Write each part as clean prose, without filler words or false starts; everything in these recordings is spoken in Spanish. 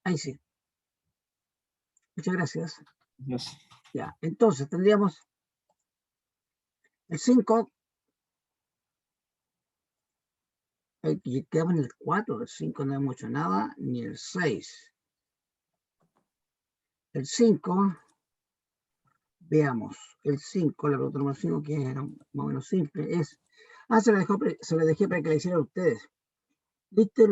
Ahí sí. Muchas gracias. Yes. Ya, entonces tendríamos el 5. Quedamos en el 4, el 5 no hemos hecho nada, ni el 6. El 5, veamos, el 5, la pregunta número 5, que era más o menos simple, es, se la dejé para que la hicieran ustedes. Listar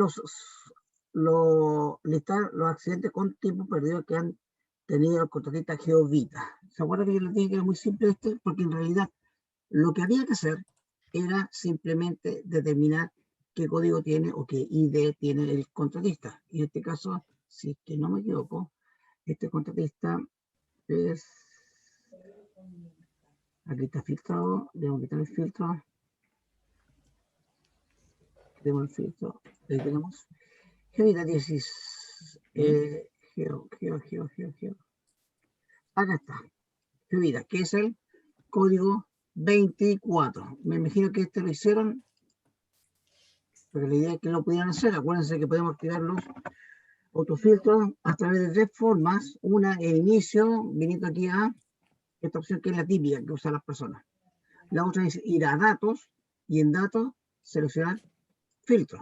los accidentes con tiempo perdido que han tenido el contratista Geovita. ¿Se acuerdan que yo les dije que era muy simple Porque en realidad lo que había que hacer era simplemente determinar qué código tiene o qué ID tiene el contratista. Y en este caso, si es que no me equivoco, este contratista es... Aquí está filtrado, debemos quitar el filtro. Tenemos el filtro, ahí tenemos. Geovita 16. Acá está. Geovita, que es el código 24. Me imagino que este lo hicieron, pero la idea es que lo pudieran hacer. Acuérdense que podemos activar los autofiltros a través de 3 formas. Una, el inicio, viniendo aquí a esta opción que es la típica que usan las personas. La otra es ir a datos y en datos seleccionar filtros.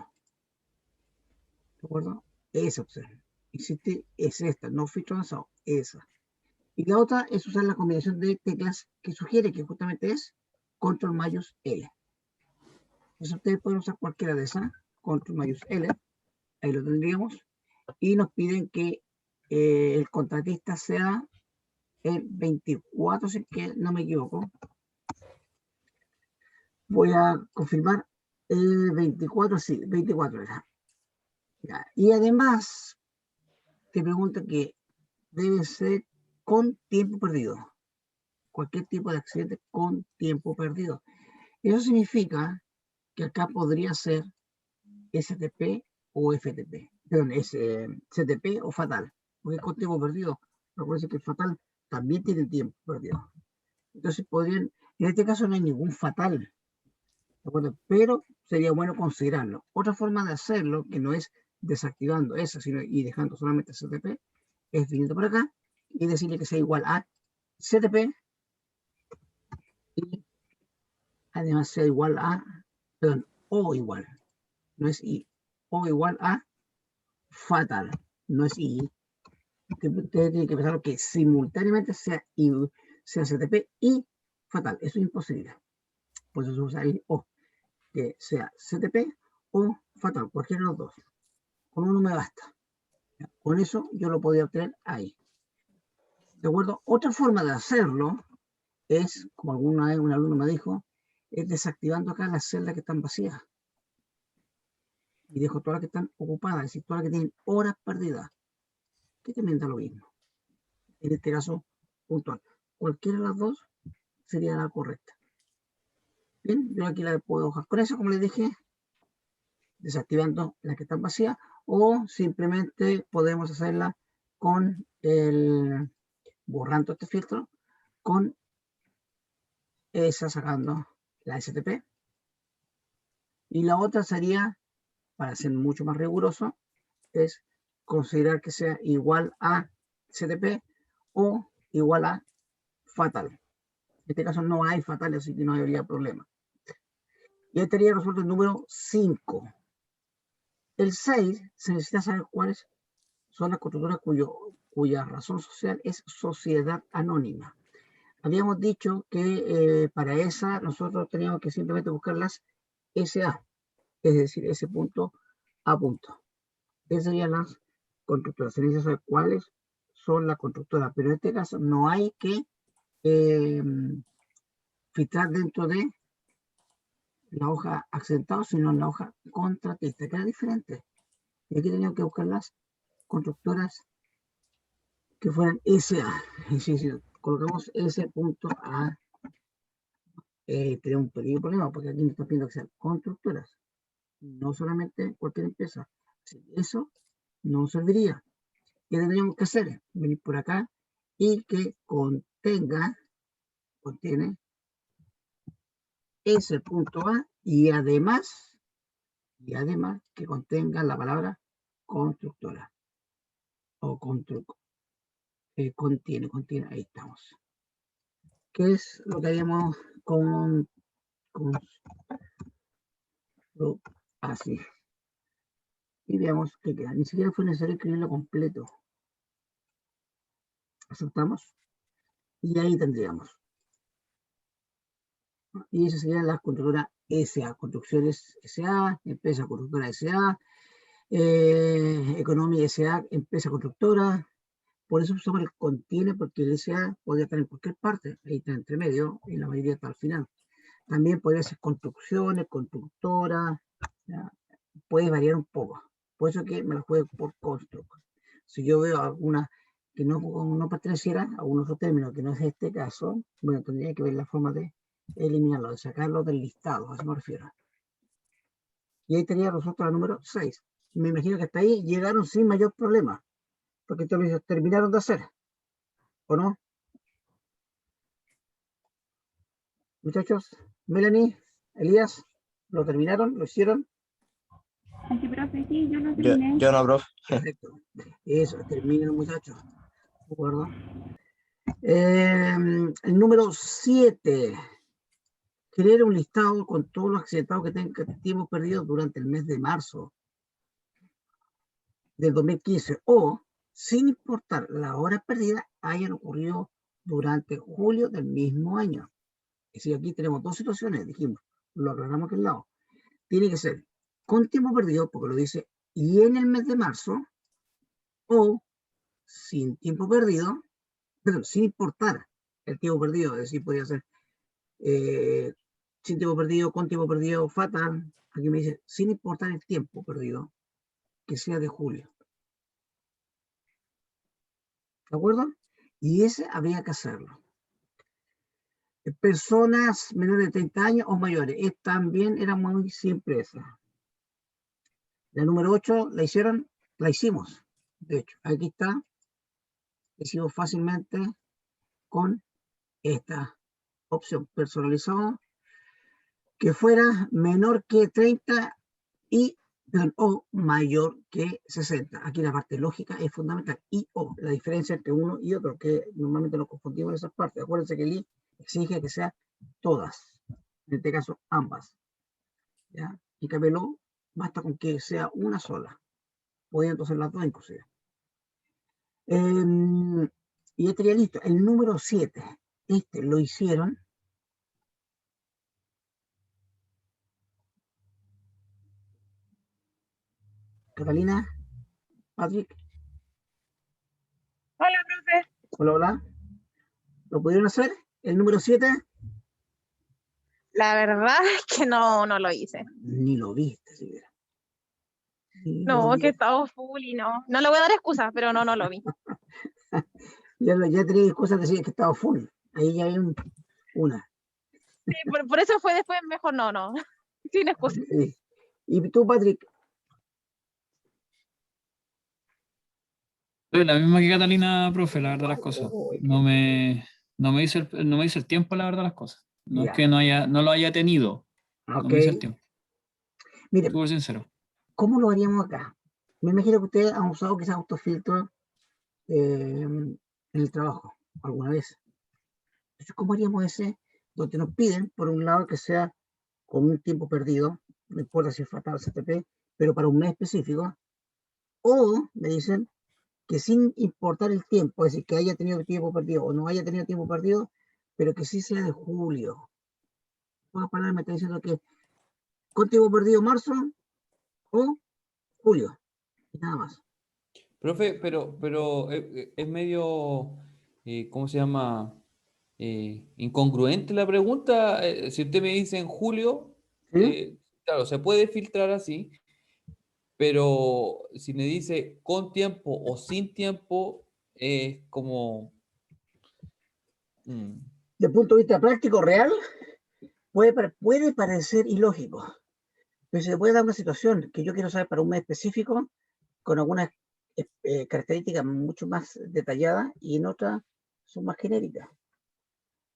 ¿De acuerdo? Esa opción. Existe, es esta, no filtro avanzado, esa. Y la otra es usar la combinación de teclas que sugiere, que justamente es Control mayús L. Entonces ustedes pueden usar cualquiera de esas, Control mayús L, ahí lo tendríamos, y nos piden que el contratista sea el 24, si es que no me equivoco. Voy a confirmar, 24, sí, 24 era. Ya. Y además, te pregunta que debe ser con tiempo perdido. Cualquier tipo de accidente con tiempo perdido. Eso significa que acá podría ser STP o FTP. Perdón, es CTP o fatal. Porque es con tiempo perdido. Recuerden que el fatal también tiene tiempo perdido. Entonces podrían, en este caso no hay ningún fatal, ¿de acuerdo? Pero sería bueno considerarlo. Otra forma de hacerlo, que no es desactivando eso, sino y dejando solamente CTP, es viniendo por acá y decirle que sea igual a CTP y además sea igual a, perdón, o igual, no es I, o igual a fatal, no es I. Ustedes tienen que pensar que simultáneamente sea CTP y fatal. Eso es imposible. Por eso se usa el O, que sea CTP o fatal, cualquiera de los dos. Con uno me basta. Con eso yo lo podía obtener ahí. ¿De acuerdo? Otra forma de hacerlo es, como alguna vez un alumno me dijo, es desactivando acá las celdas que están vacías. Y dejo todas las que están ocupadas, es decir, todas las que tienen horas perdidas, que también da lo mismo. En este caso, puntual. Cualquiera de las dos sería la correcta. Bien, yo aquí la puedo dejar con eso, como les dije, desactivando las que están vacías, o simplemente podemos hacerla con el borrando este filtro, con esa sacando la STP. Y la otra sería, para ser mucho más riguroso, es considerar que sea igual a CTP o igual a fatal. En este caso no hay fatal, así que no habría problema. Y ahí estaría resuelto el número 5. El 6 se necesita saber cuáles son las constructoras cuya razón social es sociedad anónima. Habíamos dicho que para esa nosotros teníamos que simplemente buscar las SA, es decir, ese punto a punto. Esas serían las constructoras. Se necesita saber cuáles son las constructoras, pero en este caso no hay que filtrar dentro de la hoja accidentado, sino en la hoja contratista, que era diferente. Y aquí teníamos que buscar las constructoras que fueran SA. Si colocamos ese punto A, tenemos un pequeño problema, porque aquí me está pidiendo que sean constructoras, no solamente cualquier empresa. Eso no serviría. ¿Qué tendríamos que hacer? Venir por acá y que contiene ese punto A y además que contenga la palabra constructora. contiene, ahí estamos. ¿Qué es lo que haríamos con así? Y veamos qué queda. Ni siquiera fue necesario escribirlo completo. Aceptamos. Y ahí tendríamos. Y esa sería la constructora SA, Construcciones SA, Empresa Constructora SA, Economía SA, Empresa Constructora. Por eso usamos el contiene, porque el SA podría estar en cualquier parte, ahí está entre medio, y la mayoría está al final. También podría ser construcciones, constructora, ¿ya? Puede variar un poco. Por eso que me lo juego por construct. Si yo veo alguna que no perteneciera a un otro término, que no es este caso, bueno, tendría que ver la forma de eliminarlo, de sacarlo del listado, a eso me refiero. Y ahí tenía nosotros la número 6. Me imagino que hasta ahí llegaron sin mayor problema, porque esto lo terminaron de hacer, ¿o no? Muchachos, Melanie, Elías, ¿lo terminaron? ¿Lo hicieron? Sí, profe, sí, yo lo Yo terminé. no, profe. Perfecto. Eso, terminen, muchachos. ¿De acuerdo? El número 7. Crear un listado con todos los accidentados que tengan perdidos durante el mes de marzo del 2015 o, sin importar las horas perdidas, hayan ocurrido durante julio del mismo año. Es decir, aquí tenemos dos situaciones, dijimos, lo aclaramos aquí al lado. Tiene que ser con tiempo perdido, porque lo dice, y en el mes de marzo, o sin tiempo perdido, pero sin importar el tiempo perdido, es decir, podría ser sin tiempo perdido, con tiempo perdido, fatal. Aquí me dice, sin importar el tiempo perdido, que sea de julio. ¿De acuerdo? Y ese habría que hacerlo. Personas menores de 30 años o mayores. También era muy simple esa. La número 8 la hicieron, la hicimos. De hecho, aquí está. La hicimos fácilmente con esta opción personalizada, que fuera menor que 30 y o mayor que 60. Aquí la parte lógica es fundamental. Y o, la diferencia entre uno y otro, que normalmente nos confundimos en esas partes. Acuérdense que el I exige que sea todas. En este caso, ambas. ¿Ya? Y cambio el O, basta con que sea una sola. Pueden ser las dos inclusive. Y estaría listo. El número 7. Este lo hicieron. Catalina, Patrick, Hola, profe. hola, hola. ¿Lo pudieron hacer? El número 7, La verdad es que no lo hice. ni lo viste siquiera. Ni lo No, que vi. estaba full y no. No le voy a dar excusas, pero no lo vi. Ya tenía cosas que decir que estaba full. Ahí ya hay una. Sí, por eso fue después mejor no. Sin excusas. Y tú, Patrick, Soy la misma que Catalina, profe, la verdad las cosas. oh, No me hice no me hice el tiempo, la verdad las cosas. No es ya, que no lo haya tenido, no ok. me hice el tiempo. Mire, Súper sincero. ¿cómo lo haríamos acá? Me imagino que ustedes han usado quizás autofiltro en el trabajo alguna vez. Entonces, ¿cómo haríamos ese? Donde nos piden, por un lado, que sea con un tiempo perdido, no importa si es fatal CTP, pero para un mes específico, o me dicen que sin importar el tiempo, es decir, que haya tenido tiempo perdido o no haya tenido tiempo perdido, pero que sí sea de julio. Una palabra me está diciendo que con tiempo perdido marzo o julio, y nada más. Profe, pero es medio, ¿cómo se llama? Incongruente la pregunta. Si usted me dice en julio, ¿Sí? claro, se puede filtrar así, pero si me dice con tiempo o sin tiempo, es como... mm, Desde el punto de vista práctico, real, puede parecer ilógico, pero se puede dar una situación que yo quiero saber para un mes específico, con algunas características mucho más detalladas y en otras son más genéricas.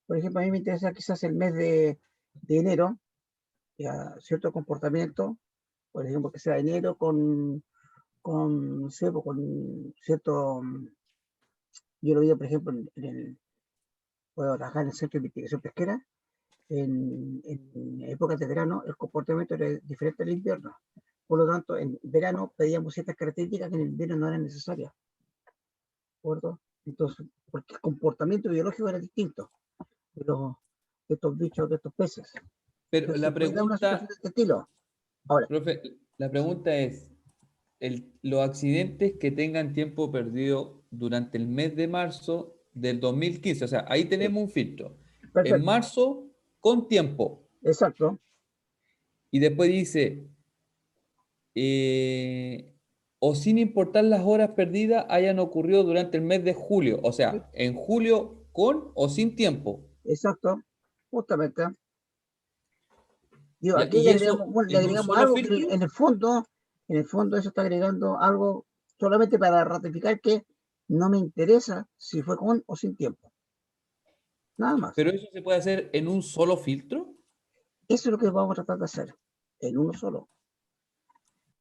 Por ejemplo, a mí me interesa quizás el mes de enero, cierto comportamiento, por ejemplo, que sea enero con con, no sé, pues, con cierto, yo lo vi, por ejemplo, puedo trabajar en el Centro de Investigación Pesquera, en épocas de verano el comportamiento era diferente al invierno. Por lo tanto, en verano pedíamos ciertas características que en el invierno no eran necesarias. ¿De acuerdo? Entonces, porque el comportamiento biológico era distinto de estos bichos, de estos peces. Pero Entonces, se la puede dar una situación pregunta, de este estilo. Ahora, profe, la pregunta es, los accidentes que tengan tiempo perdido durante el mes de marzo del 2015, o sea, ahí sí, tenemos un filtro. En perfecto, marzo, con tiempo. exacto, Y después dice, o sin importar las horas perdidas hayan ocurrido durante el mes de julio. O sí, sea, en julio con o sin tiempo. exacto, justamente. Digo, Ya, aquí y eso bueno, le en un agregamos solo algo que filtro. en el fondo eso está agregando algo solamente para ratificar que no me interesa si fue con o sin tiempo. Nada más. Pero eso se puede hacer en un solo filtro. Eso es lo que vamos a tratar de hacer, en uno solo.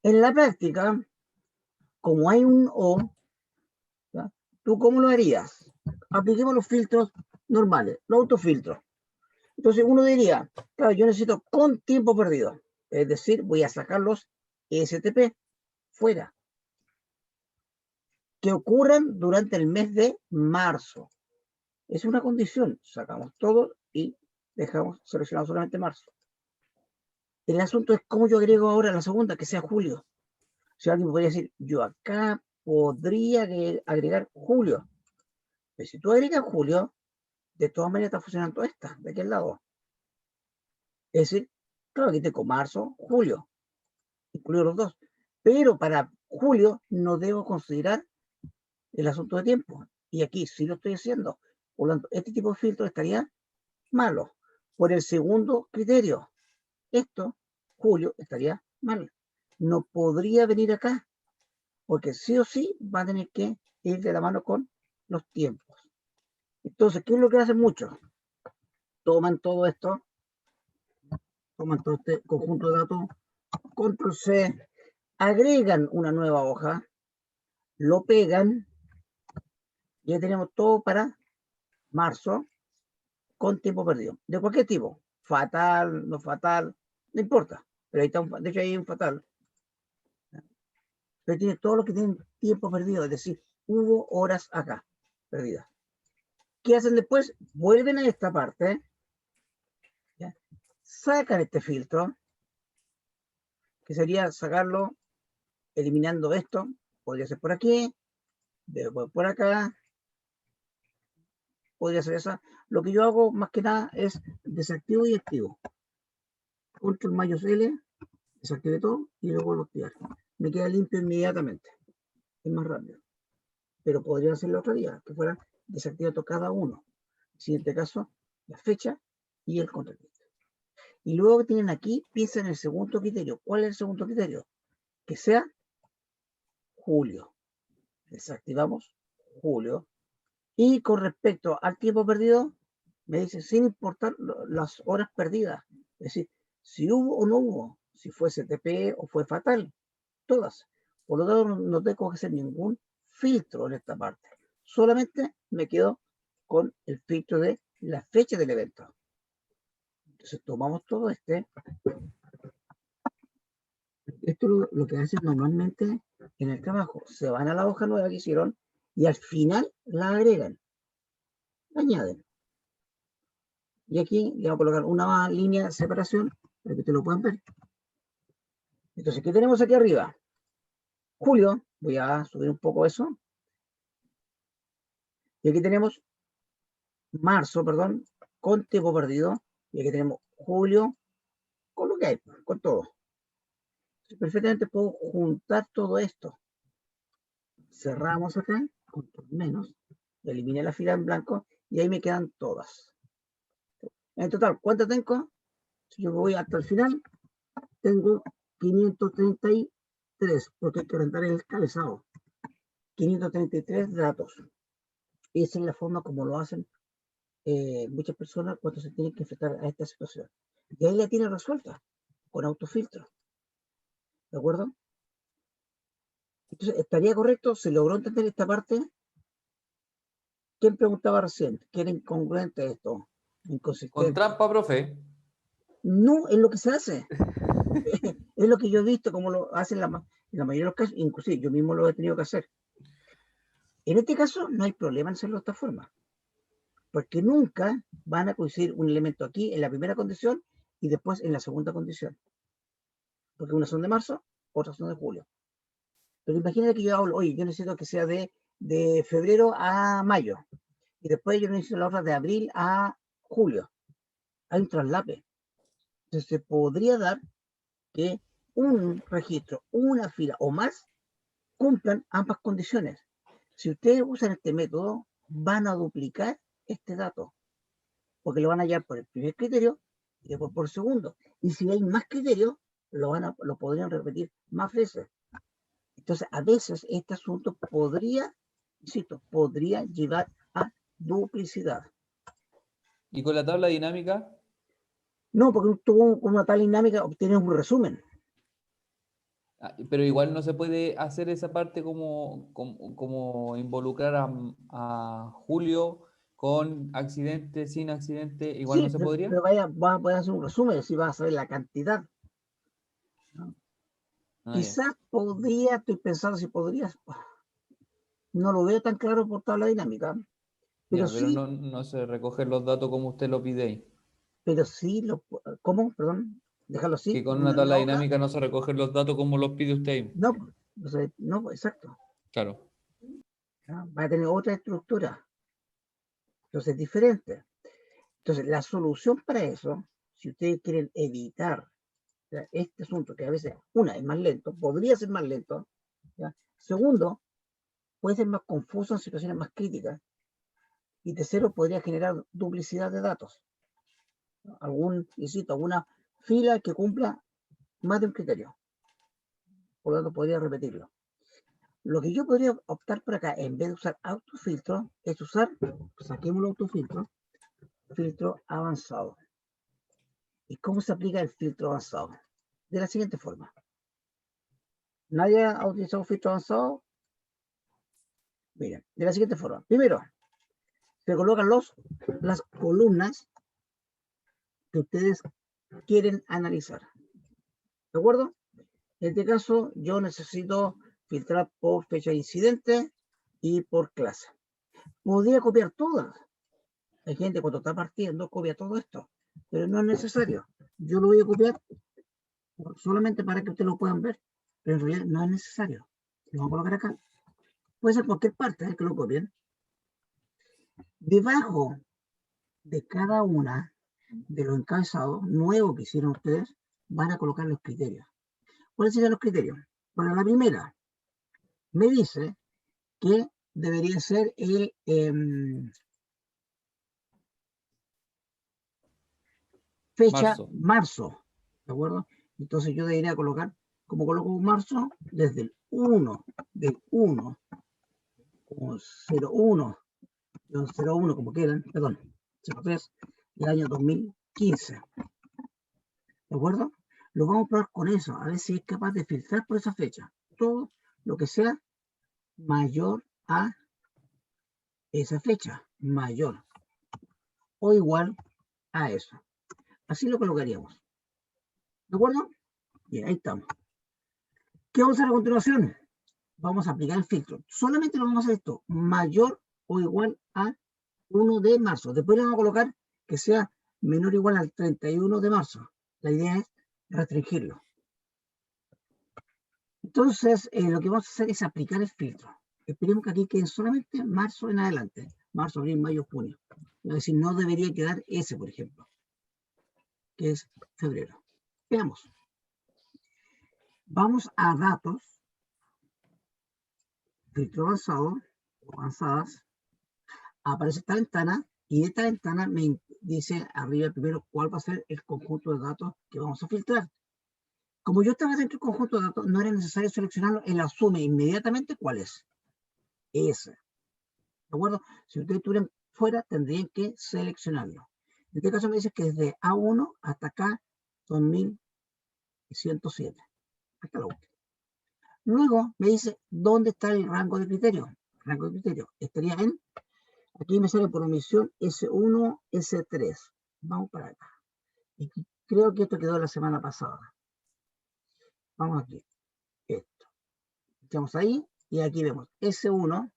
En la práctica, como hay un O, ¿ya? ¿Tú cómo lo harías? Apliquemos los filtros normales, los autofiltros. Entonces uno diría, claro, yo necesito con tiempo perdido. Es decir, voy a sacar los STP fuera, que ocurran durante el mes de marzo. Es una condición. Sacamos todo y dejamos seleccionado solamente marzo. El asunto es cómo yo agrego ahora la segunda, que sea julio. Si alguien me podría decir, yo acá podría agregar julio. Pero si tú agregas julio, de todas maneras está funcionando esta, de aquel lado. Es decir, claro, aquí tengo marzo, julio, incluyo los dos. Pero para julio no debo considerar el asunto de tiempo. Y aquí sí lo estoy haciendo. Por lo tanto, este tipo de filtro estaría malo. Por el segundo criterio, esto, julio, estaría mal. No podría venir acá, porque sí o sí va a tener que ir de la mano con los tiempos. Entonces, ¿qué es lo que hacen muchos? Toman todo esto, toman todo este conjunto de datos, control C, agregan una nueva hoja, lo pegan, y ya tenemos todo para marzo con tiempo perdido. De cualquier tipo, fatal, no fatal, no importa. Pero ahí está, de hecho, ahí hay un fatal. Pero tiene todo lo que tienen tiempo perdido, es decir, hubo horas acá perdidas. ¿Qué hacen después? Vuelven a esta parte, ¿ya? Sacan este filtro, que sería sacarlo eliminando esto, podría ser por aquí, después por acá, podría ser esa. Lo que yo hago más que nada es desactivo y activo. Control Mayos L, desactive todo y luego lo activar. Me queda limpio inmediatamente. Es más rápido. Pero podría hacerlo otro día, que fuera desactivado cada uno. En este caso, la fecha y el contenido. Y luego tienen aquí, piensa en el segundo criterio. ¿Cuál es el segundo criterio? Que sea julio. Desactivamos julio. Y con respecto al tiempo perdido, me dice sin importar las horas perdidas. Es decir, si hubo o no hubo, si fue CTP o fue fatal, todas. Por lo tanto, no tengo que hacer ningún filtro en esta parte. Solamente me quedo con el filtro de la fecha del evento. Entonces tomamos todo este. Esto lo que hacen normalmente en el trabajo. Se van a la hoja nueva que hicieron y al final la agregan, la añaden. Y aquí le voy a colocar una línea de separación para que ustedes lo puedan ver. Entonces, ¿qué tenemos aquí arriba? Julio, voy a subir un poco eso. Y aquí tenemos marzo, perdón, con tiempo perdido. Y aquí tenemos julio con lo que hay, con todo. Entonces, perfectamente puedo juntar todo esto. Cerramos acá, control menos, eliminé la fila en blanco y ahí me quedan todas. En total, ¿cuántas tengo? Si yo voy hasta el final, tengo 533, porque hay que rentar el cabezado. 533 datos. Esa es la forma como lo hacen muchas personas cuando se tienen que enfrentar a esta situación. Y ahí la tiene resuelta, con autofiltro. ¿De acuerdo? Entonces, ¿estaría correcto? ¿Se logró entender esta parte? ¿Quién preguntaba recién? ¿Qué era incongruente esto? Con Inconsistente. trampa, profe. No, es lo que se hace. Es lo que yo he visto, como lo hacen en la mayoría de los casos, inclusive yo mismo lo he tenido que hacer. En este caso, no hay problema en hacerlo de esta forma, porque nunca van a coincidir un elemento aquí en la primera condición y después en la segunda condición. Porque unas son de marzo, otras son de julio. Pero imagínate que yo hablo, oye, yo necesito que sea de febrero a mayo, y después yo necesito la otra de abril a julio. Hay un traslape. Entonces se podría dar que un registro, una fila o más cumplan ambas condiciones. Si ustedes usan este método, van a duplicar este dato, porque lo van a hallar por el primer criterio y después por el segundo. Y si hay más criterios, lo podrían repetir más veces. Entonces, a veces este asunto podría, insisto, podría llevar a duplicidad. ¿Y con la tabla dinámica? No, porque tú con una tal dinámica obtienes un resumen. Pero igual no se puede hacer esa parte como involucrar a Julio con accidente, sin accidente, igual no Sí, se podría. pero vas a poder hacer un resumen, si vas a saber la cantidad, ¿no? Ah, ya. Quizás podría, estoy pensando si podrías, no lo veo tan claro por tabla dinámica, pero Ya, pero sí, no se recogen los datos como usted lo pide ahí. ¿cómo? Perdón, déjalo Que así, con en una una tabla nueva hoja. dinámica no se recogen los datos como los pide usted ahí. No, no, exacto. Claro. ¿No? Va a tener otra estructura, entonces es diferente. Entonces, la solución para eso, si ustedes quieren evitar, ¿ya?, este asunto, que a veces, una, es más lento, podría ser más lento, ¿ya? Segundo, puede ser más confuso en situaciones más críticas, y tercero, podría generar duplicidad de datos, ¿no? Insisto, alguna fila que cumpla más de un criterio, por lo tanto podría repetirlo. Lo que yo podría optar por acá, en vez de usar autofiltro, es usar, saquemos el autofiltro, filtro avanzado. ¿Y cómo se aplica el filtro avanzado? De la siguiente forma. ¿Nadie ha utilizado un filtro avanzado? Miren, de la siguiente forma. Primero, se colocan las columnas que ustedes quieren analizar. ¿De acuerdo? En este caso, yo necesito filtrar por fecha de incidente y por clase. Podría copiar todas. Hay gente cuando está partiendo copia todo esto, pero no es necesario. Yo lo voy a copiar solamente para que ustedes lo puedan ver, pero en realidad no es necesario. Lo vamos a colocar acá. Puede ser cualquier parte que lo copien. Debajo de cada una de los encabezados nuevos que hicieron ustedes, van a colocar los criterios. ¿Cuáles serían los criterios? Para la primera, me dice que debería ser el fecha marzo, ¿de acuerdo? Entonces yo debería colocar, como coloco marzo, desde el 1, del 1, como 01, 01, como quieran, perdón, 03, del año 2015, ¿de acuerdo? Lo vamos a probar con eso, a ver si es capaz de filtrar por esa fecha todo lo que sea mayor a esa fecha, mayor o igual a eso. Así lo colocaríamos, ¿de acuerdo? Bien, ahí estamos. ¿Qué vamos a hacer a continuación? Vamos a aplicar el filtro. Solamente lo vamos a hacer esto, mayor o igual a 1 de marzo. Después le vamos a colocar que sea menor o igual al 31 de marzo. La idea es restringirlo. Entonces, lo que vamos a hacer es aplicar el filtro. Esperemos que aquí queden solamente marzo en adelante. Marzo, abril, mayo, junio. Es decir, no debería quedar ese, por ejemplo, que es febrero. Veamos. Vamos a datos, filtro avanzado, o avanzadas. Aparece esta ventana y de esta ventana me dice arriba primero cuál va a ser el conjunto de datos que vamos a filtrar. Como yo estaba dentro del conjunto de datos, no era necesario seleccionarlo, él asume inmediatamente cuál es. Ese. ¿De acuerdo? Si ustedes estuvieran fuera, tendrían que seleccionarlo. En este caso me dice que desde A1 hasta acá, 2107. Hasta la última. Luego me dice dónde está el rango de criterio. Rango de criterio estaría en, aquí me sale por omisión S1, S3. Vamos para acá. Y creo que esto quedó la semana pasada. Vamos aquí. Esto. Estamos ahí y aquí vemos S1,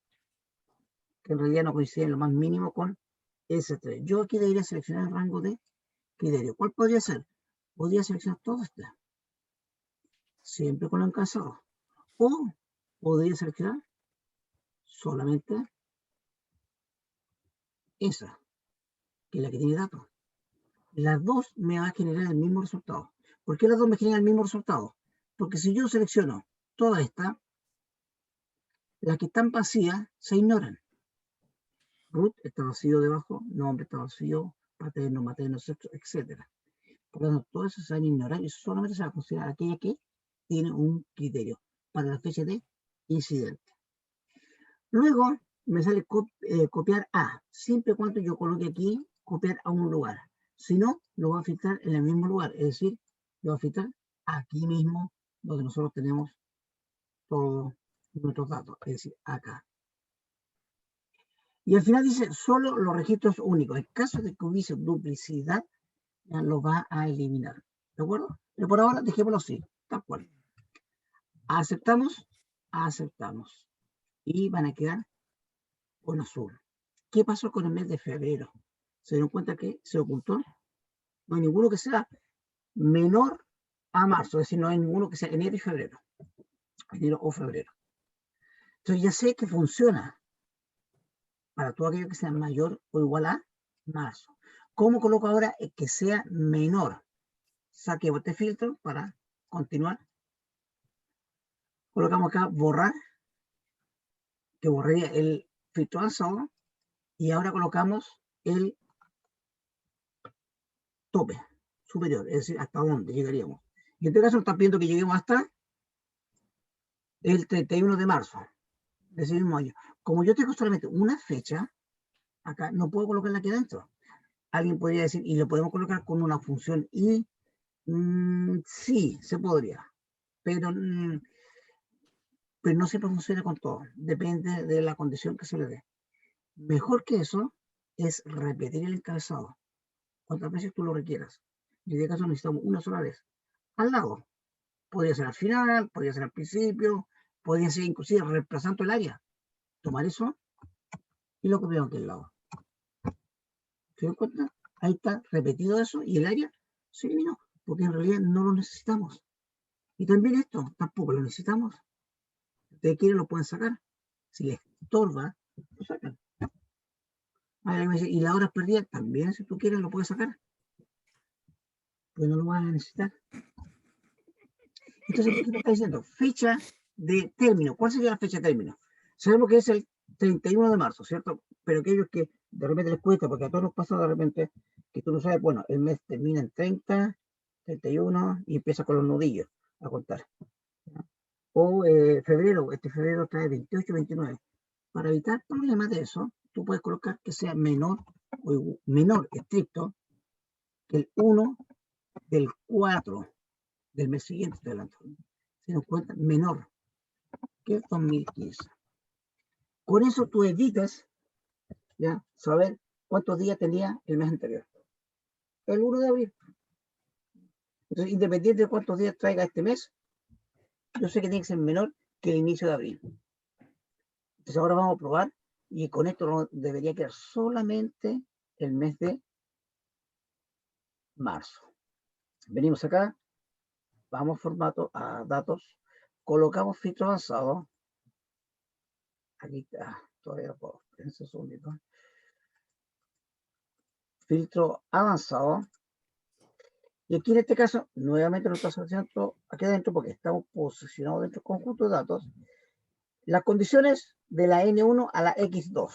que en realidad no coincide en lo más mínimo con S3. Yo aquí debería seleccionar el rango de criterio. ¿Cuál podría ser? Podría seleccionar todo este. Siempre con lo encabezado. O podría seleccionar solamente esa, que es la que tiene datos. Las dos me van a generar el mismo resultado. ¿Por qué las dos me generan el mismo resultado? Porque si yo selecciono toda esta, las que están vacías se ignoran. Root está vacío debajo, nombre está vacío, paterno, materno, etc. Por lo tanto, todo eso se van a ignorar y solamente se va a considerar aquella que tiene un criterio para la fecha de incidente. Luego me sale copiar a, siempre y cuando yo coloque aquí copiar a un lugar. Si no, lo va a filtrar en el mismo lugar, es decir, lo va a filtrar aquí mismo donde nosotros tenemos todos nuestros datos, es decir, acá. Y al final dice solo los registros únicos. En caso de que hubiese duplicidad, ya lo va a eliminar. ¿De acuerdo? Pero por ahora dejémoslo así, tal cual. Aceptamos, aceptamos. Y van a quedar con azul. ¿Qué pasó con el mes de febrero? ¿Se dieron cuenta que se ocultó? No hay ninguno que sea menor a marzo, es decir, no hay ninguno que sea enero y febrero. Enero o febrero. Entonces ya sé que funciona para todo aquello que sea mayor o igual a marzo. ¿Cómo coloco ahora el que sea menor? Saque este filtro para continuar. Colocamos acá borrar, que borraría el filtro avanzado. Y ahora colocamos el tope superior, es decir, hasta dónde llegaríamos. Y en este caso nos están pidiendo que lleguemos hasta el 31 de marzo de ese mismo año. Como yo tengo solamente una fecha, acá no puedo colocarla aquí adentro. Alguien podría decir, y lo podemos colocar con una función y sí, se podría, pero no siempre funciona con todo, depende de la condición que se le dé. Mejor que eso es repetir el encabezado, cuantas veces tú lo requieras. Y en este caso necesitamos una sola vez. Al lado, podría ser al final, podría ser al principio, podría ser inclusive reemplazando el área. Tomar eso y lo copiamos aquí al lado. ¿Se dan cuenta? Ahí está repetido eso y el área se eliminó, porque en realidad no lo necesitamos. Y también esto tampoco lo necesitamos. Si ustedes quieren lo pueden sacar. Si les estorba, lo sacan. Y la hora perdida también, si tú quieres, lo puedes sacar. Pues no lo van a necesitar. Entonces, ¿qué me está diciendo? Fecha de término. ¿Cuál sería la fecha de término? Sabemos que es el 31 de marzo, ¿cierto? Pero aquellos que de repente les cuesta, porque a todos nos pasa de repente que tú no sabes, bueno, el mes termina en 30, 31 y empieza con los nudillos a contar. O febrero, este febrero trae 28, 29. Para evitar problemas de eso, tú puedes colocar que sea menor o menor estricto que el 1 del 4 del mes siguiente, te adelanto. Se nos cuenta menor que 2015. Con eso tú evitas ya saber cuántos días tenía el mes anterior. El 1 de abril. Entonces, independiente de cuántos días traiga este mes, yo sé que tiene que ser menor que el inicio de abril. Entonces ahora vamos a probar y con esto debería quedar solamente el mes de marzo. Venimos acá, vamos formato a datos, colocamos filtro avanzado. Aquí está, todavía puedo, espérense un segundito. Filtro avanzado. Y aquí en este caso, nuevamente lo está seleccionando aquí adentro porque estamos posicionados dentro del conjunto de datos. Las condiciones de la N1 a la X2.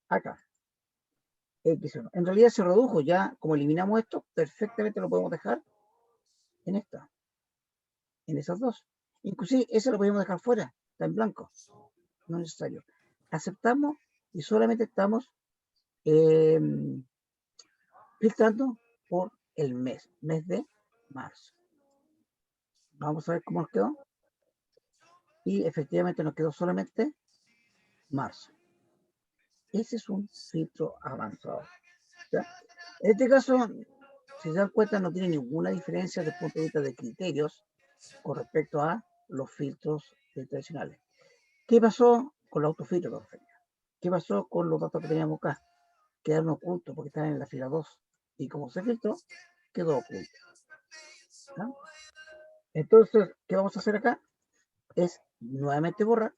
Acá. X1. En realidad se redujo ya, como eliminamos esto, perfectamente lo podemos dejar en esta. En esas dos. Inclusive ese lo podemos dejar fuera, está en blanco. No es necesario. Aceptamos y solamente estamos filtrando por el mes de marzo. Vamos a ver cómo nos quedó. y efectivamente nos quedó solamente marzo. Ese es un filtro avanzado. ¿Ya? En este caso, si se dan cuenta, no tiene ninguna diferencia desde el punto de vista de criterios con respecto a los filtros tradicionales. ¿Qué pasó con los autofiltros? ¿Qué pasó con los datos que teníamos acá? Quedaron ocultos porque estaban en la fila 2. Y como se filtró, quedó oculto. ¿No? Entonces, ¿qué vamos a hacer acá? Es nuevamente borrar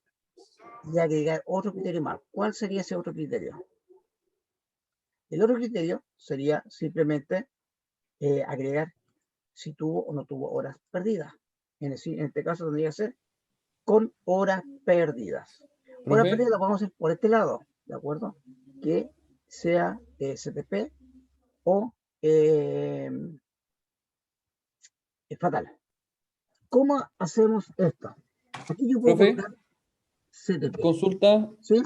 y agregar otro criterio más. ¿Cuál sería ese otro criterio? El otro criterio sería simplemente agregar si tuvo o no tuvo horas perdidas. En este caso tendría que ser con horas perdidas. Horas Profe, perdidas las vamos a hacer por este lado, ¿de acuerdo? Que sea STP o fatal. ¿Cómo hacemos esto? Aquí yo puedo profe, colocar CTP, consulta. ¿sí?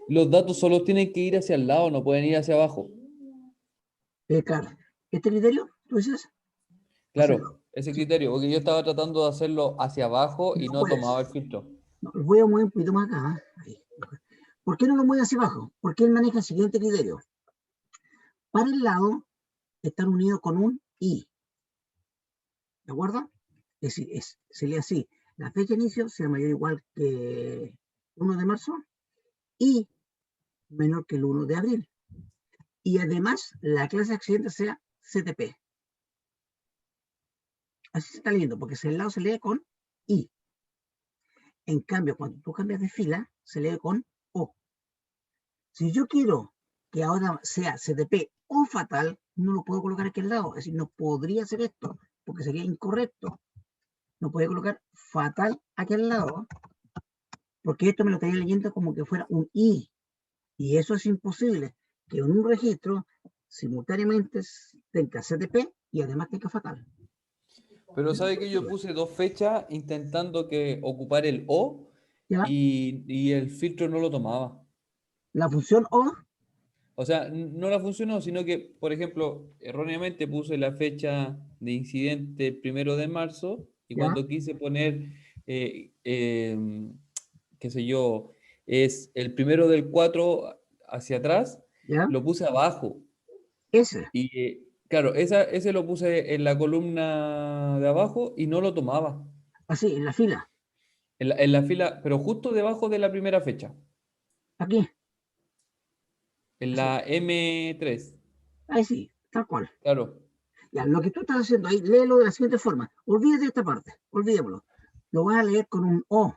Los datos solo tienen que ir hacia el lado, no pueden ir hacia abajo. Claro, este criterio, tú dices, hacia el Claro, lado. ese Sí, criterio, porque yo estaba tratando de hacerlo hacia abajo y no no puedes. tomaba el filtro. No, lo voy a mover un poquito más acá. Ahí. ¿Por qué no lo mueve hacia abajo? Porque él maneja el siguiente criterio. Para el lado, están unidos con un I. ¿De acuerdo? Es decir, se lee así. La fecha de inicio sea mayor o igual que 1 de marzo y menor que el 1 de abril. Y además, la clase de accidente sea CTP. Así se está leyendo, porque el lado se lee con I. En cambio, cuando tú cambias de fila, se lee con O. Si yo quiero que ahora sea CTP o fatal, no lo puedo colocar aquí al lado. Es decir, no podría hacer esto, porque sería incorrecto. No podía colocar fatal aquí al lado, porque esto me lo estaría leyendo como que fuera un I. Y eso es imposible, que en un registro simultáneamente tenga CTP y además tenga fatal. Pero sabe que yo puse dos fechas intentando que ocupar el O ¿Ya? y el filtro no lo tomaba. La función O, O sea, no la funcionó, sino que, por ejemplo, erróneamente puse la fecha de incidente 1 de marzo y ¿ya? cuando quise poner, qué sé yo, es el 1 del 4 hacia atrás, ¿Ya? lo puse abajo. Ese, Y claro, ese lo puse en la columna de abajo y no lo tomaba. así, en la fila, En la fila, pero justo debajo de la primera fecha, aquí, en así, la M3. ahí sí, tal cual. Claro. Ya, lo que tú estás haciendo ahí, léelo de la siguiente forma. Olvídate de esta parte, olvídémoslo. Lo vas a leer con un O,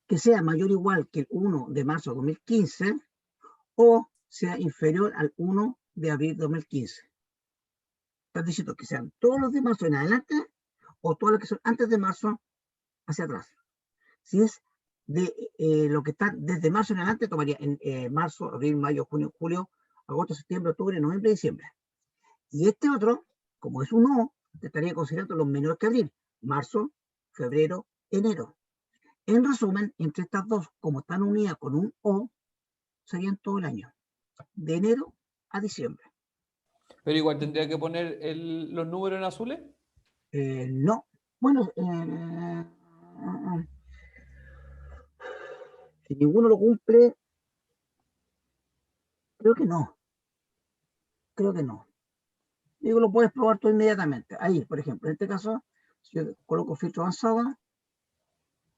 que sea mayor o igual que el 1 de marzo de 2015 o sea inferior al 1 de abril de 2015. Estás diciendo que sean todos los de marzo en adelante o todos los que son antes de marzo hacia atrás. Si es de lo que está desde marzo en adelante, tomaría en marzo, abril, mayo, junio, julio, agosto, septiembre, octubre, noviembre, diciembre. Y este otro, como es un O, te estaría considerando los menores que abril, marzo, febrero, enero. En resumen, entre estas dos, como están unidas con un O, serían todo el año, de enero a diciembre. Pero igual tendría que poner los números en azules. No, bueno, si ninguno lo cumple, creo que no, creo que no. Digo, lo puedes probar tú inmediatamente. Ahí, por ejemplo, en este caso, si yo coloco filtro avanzado,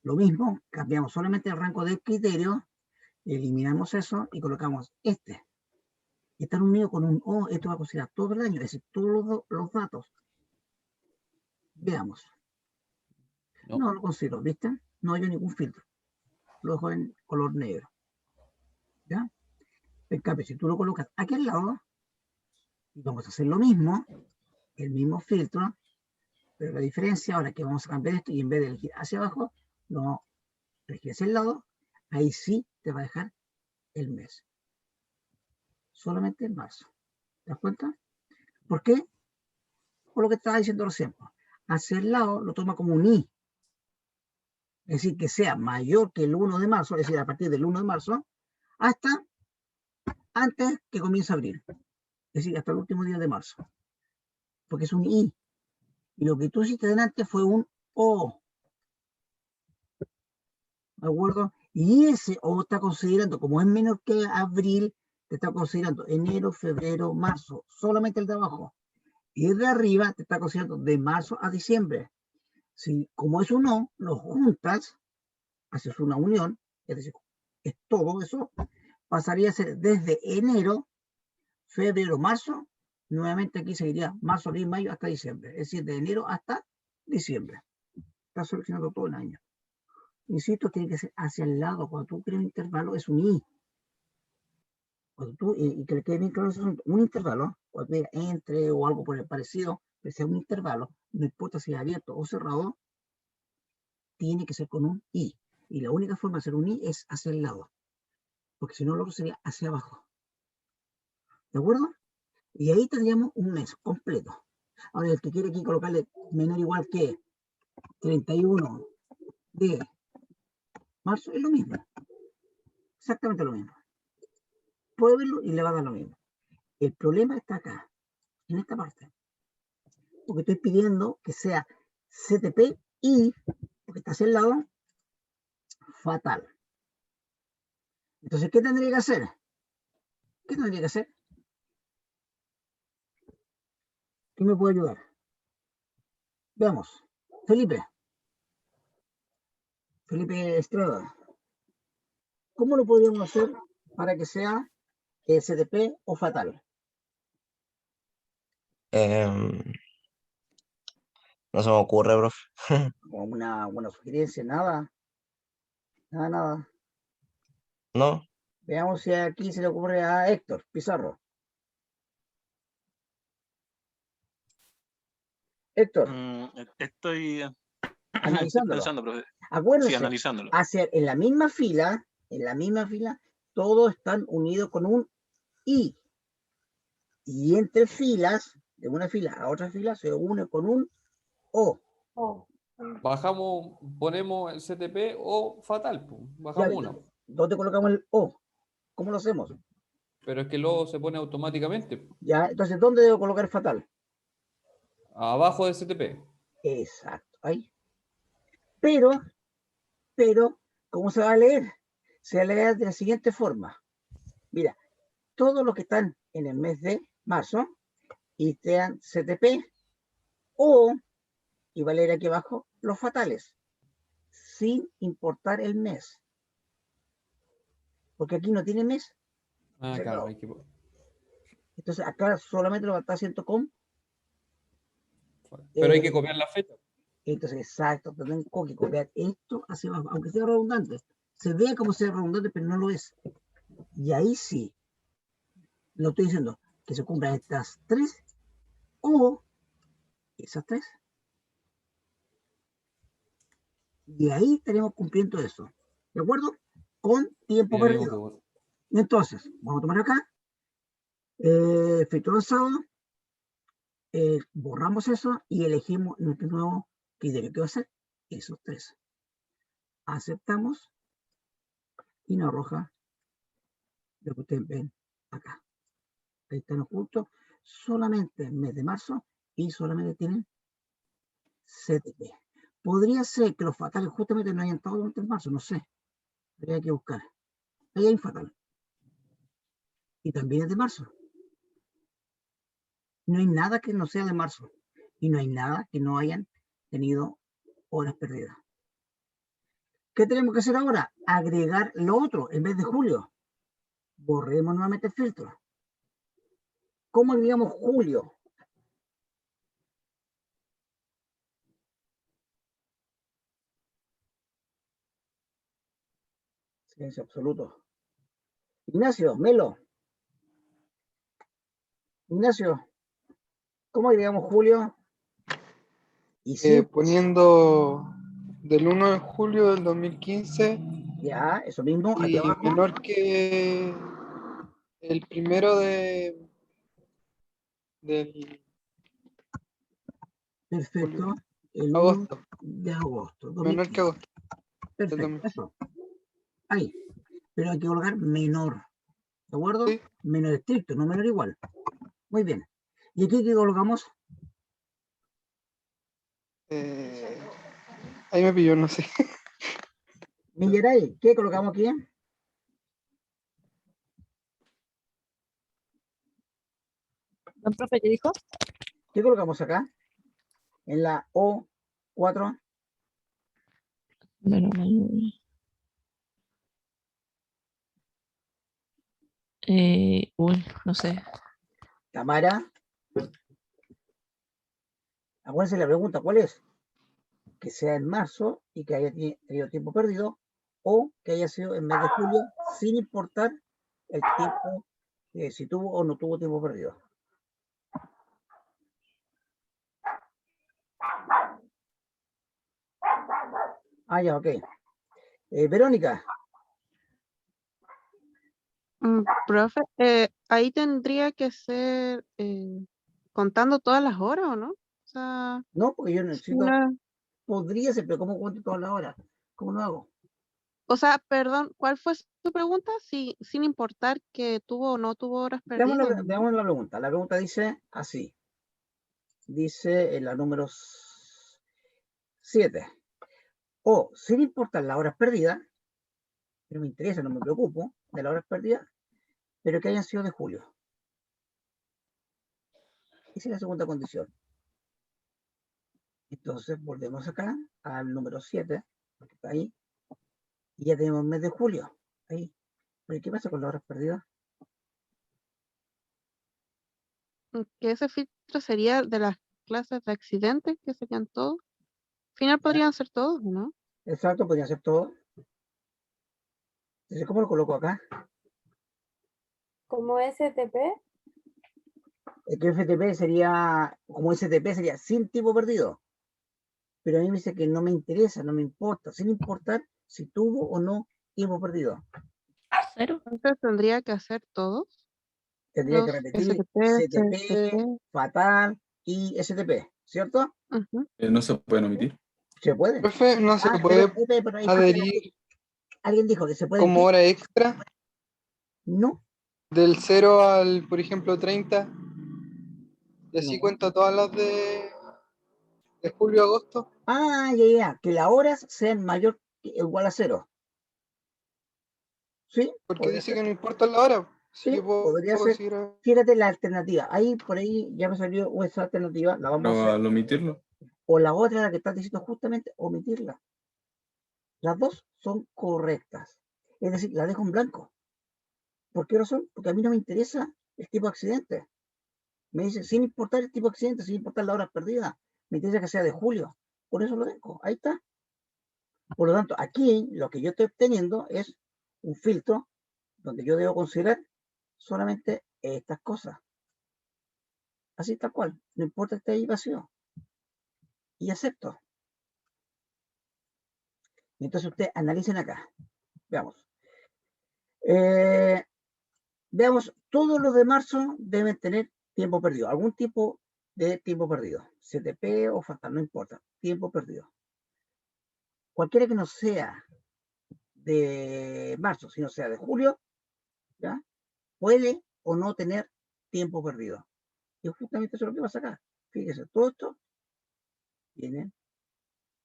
lo mismo, cambiamos solamente el rango de criterio, eliminamos eso y colocamos este. Están unidos con un O, esto va a considerar todo el año, es decir, todos los datos. Veamos. No. No lo considero, ¿viste? No hay ningún filtro. Lo dejo en color negro. ¿Ya? En cambio, si tú lo colocas aquí al lado, vamos a hacer lo mismo, el mismo filtro, pero la diferencia ahora es que vamos a cambiar esto y en vez de elegir hacia abajo, lo elegir hacia el lado, ahí sí te va a dejar el mes. Solamente en marzo. ¿Te das cuenta? ¿Por qué? Por lo que estaba diciendo recién. Hacia el lado lo toma como un I. Es decir, que sea mayor que el 1 de marzo, es decir, a partir del 1 de marzo, hasta antes que comience abril. Es decir, hasta el último día de marzo. Porque es un I. Y lo que tú hiciste delante fue un O. ¿de acuerdo? Y ese O está considerando, como es menor que abril, te está considerando enero, febrero, marzo, solamente el de abajo. Y el de arriba te está considerando de marzo a diciembre. Si, como es un O, lo juntas, haces una unión, es decir, es todo eso, pasaría a ser desde enero, febrero, marzo, nuevamente aquí seguiría marzo, abril, mayo hasta diciembre, es decir, de enero hasta diciembre. Está seleccionando todo el año. Insisto, tiene que ser hacia el lado. Cuando tú creas un intervalo, es un I. Cuando tú, y que le quede bien claro, es un intervalo, cuando diga entre o algo por el parecido, que sea un intervalo, no importa si es abierto o cerrado, tiene que ser con un I. Y la única forma de hacer un I es hacia el lado, porque si no, lo otro sería hacia abajo. ¿De acuerdo? Y ahí tendríamos un mes completo. Ahora, el que quiere aquí colocarle menor o igual que 31 de marzo, es lo mismo. Exactamente lo mismo. Pruébelo y le va a dar lo mismo. El problema está acá, en esta parte. Porque estoy pidiendo que sea CTP y, porque está hacia el lado, fatal. Entonces, ¿qué tendría que hacer? ¿Qué tendría que hacer? ¿Quién me puede ayudar? Veamos. Felipe Estrada. ¿Cómo lo podríamos hacer para que sea CTP o fatal? No se me ocurre, profe. Como una buena sugerencia, nada. Nada. ¿No? Veamos si aquí se le ocurre a Héctor Pizarro. Héctor, Estoy analizándolo. pensando, profe. Sí, Acuérdense, analizándolo. en la misma fila, todos están unidos con un I. Y entre filas, de una fila a otra fila, se une con un O. Bajamos, ponemos el CTP o fatal, pues. Bajamos una. ¿Dónde colocamos el O? ¿Cómo lo hacemos? Pero es que luego se pone automáticamente Ya, entonces, ¿dónde debo colocar el fatal? abajo del CTP. Exacto, ahí. Pero, ¿cómo se va a leer? Se va a leer de la siguiente forma. Mira, todos los que están en el mes de marzo y sean CTP o, y va a leer aquí abajo, los fatales, sin importar el mes. Porque aquí no tiene mes. Ah, claro, hay que... Entonces acá solamente lo va a estar haciendo con. Pero hay que copiar la fecha. Entonces, exacto, tengo que copiar esto hacia abajo, aunque sea redundante. Se vea como sea redundante, pero no lo es. Y ahí sí, lo estoy diciendo, que se cumplan estas tres o esas tres. Y ahí estaremos cumpliendo eso. ¿De acuerdo? Con tiempo Mira, amigo, perdido. Entonces, vamos a tomar acá, efecto lanzado, borramos eso y elegimos nuestro nuevo criterio. ¿Qué va a ser? Esos tres. Aceptamos y nos arroja lo que ustedes ven acá. Ahí están ocultos. Solamente el mes de marzo y solamente tienen CTP. Podría ser que los fatales justamente no hayan estado durante el marzo, no sé. Habría que buscar. Ahí hay un fatal. Y también es de marzo. No hay nada que no sea de marzo. Y no hay nada que no hayan tenido horas perdidas. ¿Qué tenemos que hacer ahora? Agregar lo otro en vez de julio. Borremos nuevamente el filtro. ¿Cómo agregamos julio? Silencio absoluto. Ignacio, Melo. Ignacio, ¿cómo agregamos julio? Y sí, Poniendo del 1 de julio del 2015 ya, eso mismo, aquí y abajo. menor que el primero del Perfecto. El 1 agosto, de agosto. menor que 2015. agosto del Perfecto, 2015. eso. Ahí. Pero hay que colocar menor. ¿De acuerdo? Sí. Menor estricto, no menor igual. Muy bien. ¿Y aquí qué colocamos? Ahí me pilló, no sé. Millaray, ¿qué colocamos aquí? ¿Don profe qué dijo? ¿Qué colocamos acá? En la O4. Bueno, uy, no sé. Tamara. Acuérdense la pregunta, ¿cuál es? Que sea en marzo y que haya tenido tiempo perdido, o que haya sido en mes de julio, sin importar el tiempo, si tuvo o no tuvo tiempo perdido. Ah, ya, ok. Verónica, Profe, ahí tendría que ser contando todas las horas, ¿o no? O sea, no, porque yo si necesito, una- podría ser, pero ¿cómo cuento todas las horas? ¿Cómo lo hago? o sea, perdón, ¿cuál fue su pregunta? Si, sin importar que tuvo o no tuvo horas perdidas, ¿no? Veamos la pregunta. La pregunta dice así. Dice en la número 7. O, sin importar las horas perdidas, no me interesa, no me preocupo de las horas perdidas, pero que hayan sido de julio. Esa es la segunda condición. Entonces volvemos acá al número 7, que está ahí, y ya tenemos el mes de julio. Ahí. Pero ¿qué pasa con las horas perdidas? Que ese filtro sería de las clases de accidentes, que serían todos. Al final ¿Ya? podrían ser todos, ¿no? Exacto, podría ser todo. Entonces, ¿cómo lo coloco acá? Como STP, El que FTP sería, como STP sería sin tiempo perdido. Pero a mí me dice que no me interesa, no me importa, sin importar si tuvo o no tiempo perdido. ¿Cero? Entonces tendría que hacer todos Tendría que los repetir STP, CTP, CTP. fatal y STP, ¿cierto? Ujú. No se pueden omitir. Se puede. Profe, no se Ah, puede pero ahí adherir alguien dijo que se puede. como hora extra No, del 0 al, por ejemplo, 30. Y así no. cuenta todas las de julio a agosto. Ah, ya, que las horas sean mayor o igual a 0. ¿Sí? Porque Podría dice ser. que no importa la hora. Así Sí, que puedo, podría puedo ser. seguir. Fíjate la alternativa. Ahí, por ahí, ya me salió esa alternativa. La vamos a Pero hacer. al omitirlo, O la otra, la que estás diciendo justamente, omitirla. Las dos son correctas. Es decir, la dejo en blanco. ¿Por qué razón? Porque a mí no me interesa el tipo de accidente. Me dice, sin importar el tipo de accidente, sin importar las horas perdidas, me interesa que sea de julio. Por eso lo dejo. Ahí está. Por lo tanto, aquí lo que yo estoy obteniendo es un filtro donde yo debo considerar solamente estas cosas. Así tal cual. No importa que esté ahí vacío. Y acepto. Y entonces ustedes analicen acá. Veamos. Veamos, todos los de marzo deben tener tiempo perdido. Algún tipo de tiempo perdido. CTP o fatal, no importa. Tiempo perdido. Cualquiera que no sea de marzo, sino sea de julio, ¿ya? Puede o no tener tiempo perdido. Y justamente eso es lo que pasa acá. Fíjese, todo esto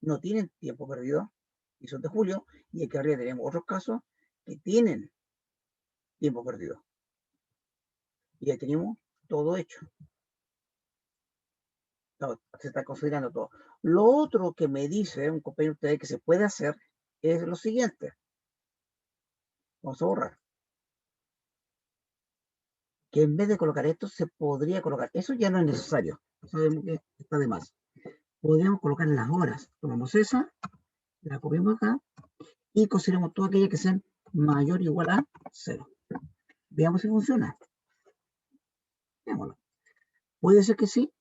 no tienen tiempo perdido y son de julio, y aquí arriba tenemos otros casos que tienen tiempo perdido. Y ya tenemos todo hecho. Se está considerando todo. Lo otro que me dice un compañero de ustedes que se puede hacer es lo siguiente. Vamos a borrar. Que en vez de colocar esto, se podría colocar. Eso ya no es necesario. Sabemos que está de más. Podríamos colocar las horas. Tomamos esa, la copiamos acá y consideramos todas aquellas que sean mayor o igual a 0. Veamos si funciona. Veámoslo. Puede ser que sí.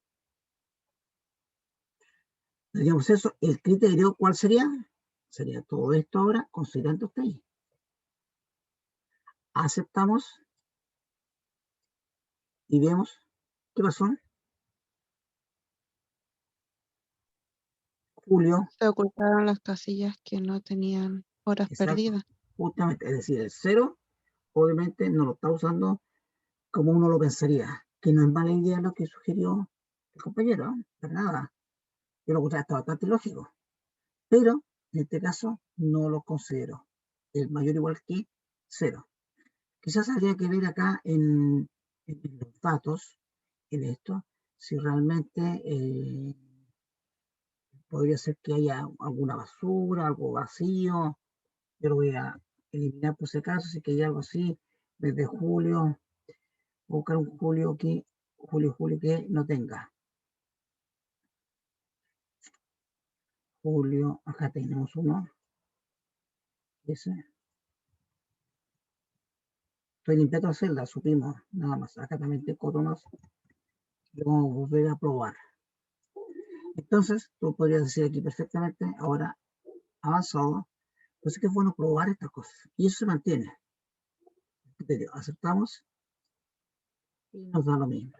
Digamos eso. El criterio, ¿cuál sería? Sería todo esto ahora, considerando usted ahí. Aceptamos y vemos qué pasó. Julio, Se ocultaron las casillas que no tenían horas exacto, perdidas. justamente, es decir, el 0 obviamente no lo está usando como uno lo pensaría, que no es mala idea lo que sugirió el compañero, ¿eh? Para nada. Yo lo encontré hasta bastante lógico, pero en este caso no lo considero. El mayor o igual que 0. Quizás habría que ver acá en los datos, en esto, si realmente podría ser que haya alguna basura, algo vacío. Yo lo voy a eliminar por si acaso, si que hay algo así, desde julio, buscar un julio que no tenga. Julio, acá tenemos uno. Ese. Estoy limpiando la celda, supimos, nada más. Acá también tengo otro más. Lo vamos a volver a probar. Entonces, tú podrías decir aquí perfectamente, ahora avanzado. Entonces, que es bueno probar estas cosas. Y eso se mantiene. Aceptamos y nos da lo mismo.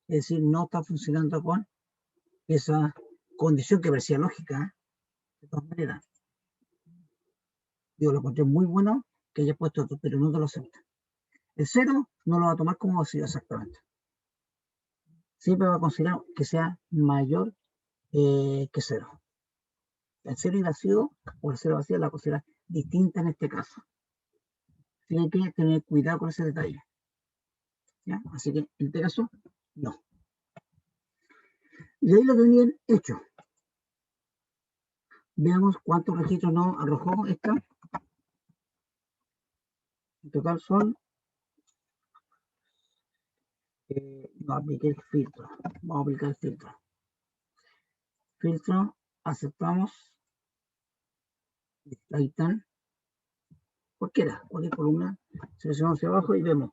Es decir, no está funcionando con esa condición que parecía lógica. De todas maneras, yo lo encontré muy bueno que haya puesto esto, pero no te lo acepta. El 0 no lo va a tomar como vacío exactamente. Siempre va a considerar que sea mayor que 0. El 0 y vacío o el 0 vacío la considera distinta en este caso. Tienen que tener cuidado con ese detalle. ¿Ya? Así que en este caso, no. Y ahí lo tenían hecho. Veamos cuántos registros nos arrojó esta. En total son. No apliqué el filtro. Vamos a aplicar el filtro. Filtro, aceptamos. Ahí están. Cualquier columna. Seleccionamos hacia abajo y vemos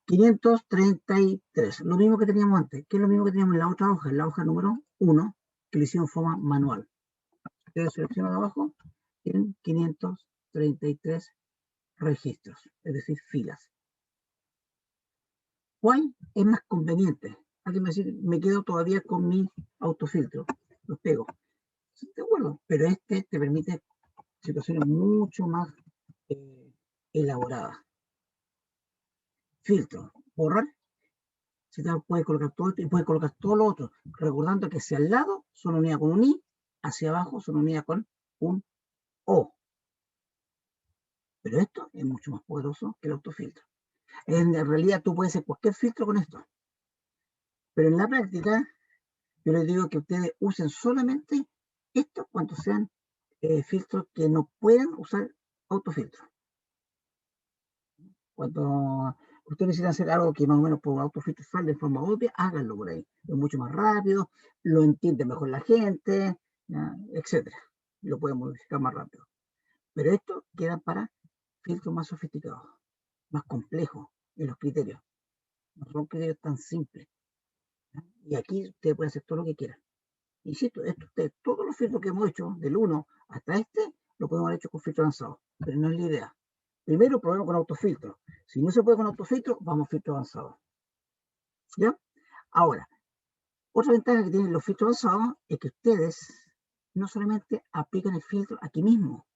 533. Lo mismo que teníamos antes. ¿Qué es lo mismo que teníamos en la otra hoja? En la hoja número 1, que lo hicimos en forma manual. Ustedes seleccionan abajo, tienen 533 registros, es decir, filas. ¿Cuál es más conveniente? Alguien me dice, me quedo todavía con mi autofiltro, los pego. De acuerdo, pero este te permite situaciones mucho más elaboradas. Filtro, borrar. Si te puedes colocar todo esto y puedes colocar todo lo otro, recordando que hacia el lado son unidas con un I, hacia abajo son unidas con un O. Pero esto es mucho más poderoso que el autofiltro. En realidad tú puedes hacer cualquier filtro con esto. Pero en la práctica, yo les digo que ustedes usen solamente esto cuando sean filtros que no puedan usar autofiltro. Cuando ustedes necesitan hacer algo que más o menos por autofiltro sale de forma obvia, háganlo por ahí. Es mucho más rápido, lo entiende mejor la gente, etc. Lo pueden modificar más rápido. Pero esto queda para filtros más sofisticados, más complejos en los criterios. No son criterios tan simples. Y aquí usted puede hacer todo lo que quiera. Insisto, todos los filtros que hemos hecho, del 1 hasta este, lo podemos haber hecho con filtro avanzado, pero no es la idea. Primero probemos con autofiltro. Si no se puede con autofiltro, vamos a filtro avanzado. ¿Ya? Ahora, otra ventaja que tienen los filtros avanzados es que ustedes no solamente aplican el filtro aquí mismo,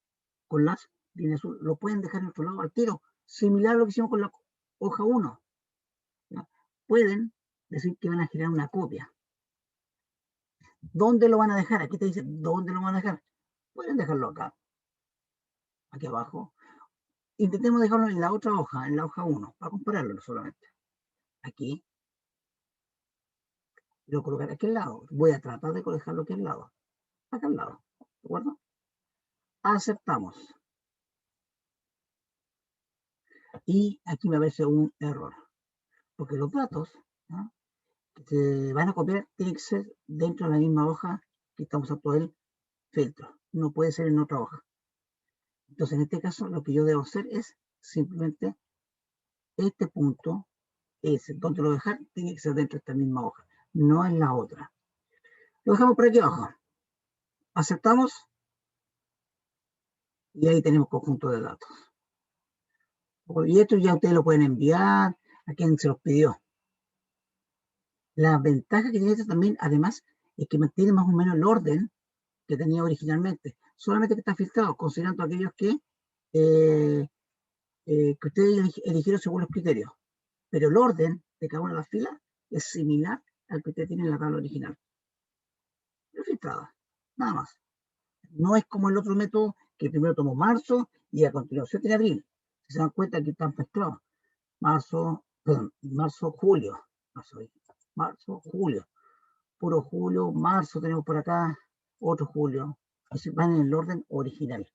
con las líneas azul, lo pueden dejar en otro lado al tiro, similar a lo que hicimos con la hoja 1. ¿Ya? Pueden decir que van a generar una copia. ¿Dónde lo van a dejar? Aquí te dice, ¿dónde lo van a dejar? Pueden dejarlo acá, aquí abajo. Intentemos dejarlo en la otra hoja, en la hoja 1, para compararlo solamente. Aquí. Lo colocaré aquí al lado. Voy a tratar de dejarlo aquí al lado. Acá al lado. ¿De acuerdo? Aceptamos. Y aquí me aparece un error. Porque los datos, ¿no?, que se van a copiar tienen que ser dentro de la misma hoja que estamos usando el filtro. No puede ser en otra hoja. Entonces, en este caso, lo que yo debo hacer es simplemente este punto, ese, donde lo dejar, tiene que ser dentro de esta misma hoja, no en la otra. Lo dejamos por aquí abajo. Aceptamos. Y ahí tenemos conjunto de datos. Y esto ya ustedes lo pueden enviar a quien se los pidió. La ventaja que tiene esto también, además, es que mantiene más o menos el orden que tenía originalmente. Solamente que está filtrado, considerando aquellos que ustedes eligieron según los criterios. Pero el orden de cada una de las filas es similar al que ustedes tienen en la tabla original. Pero filtrada, nada más. No es como el otro método que primero tomó marzo y a continuación tiene abril. Si se dan cuenta que están mezclados. Marzo, julio. Marzo, julio. Puro julio, marzo tenemos por acá, otro julio. Así van en el orden original.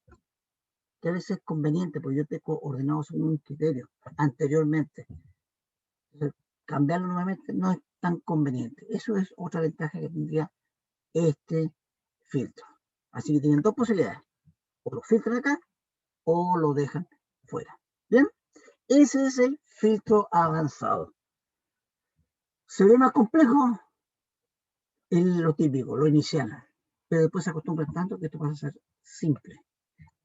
Que a veces es conveniente, porque yo tengo ordenado según un criterio anteriormente. Entonces, cambiarlo nuevamente no es tan conveniente. Eso es otra ventaja que tendría este filtro. Así que tienen dos posibilidades. O lo filtran acá o lo dejan fuera. Bien, ese es el filtro avanzado. ¿Se ve más complejo? Es lo típico, lo inicial. Pero después se acostumbran tanto que esto pasa a ser simple.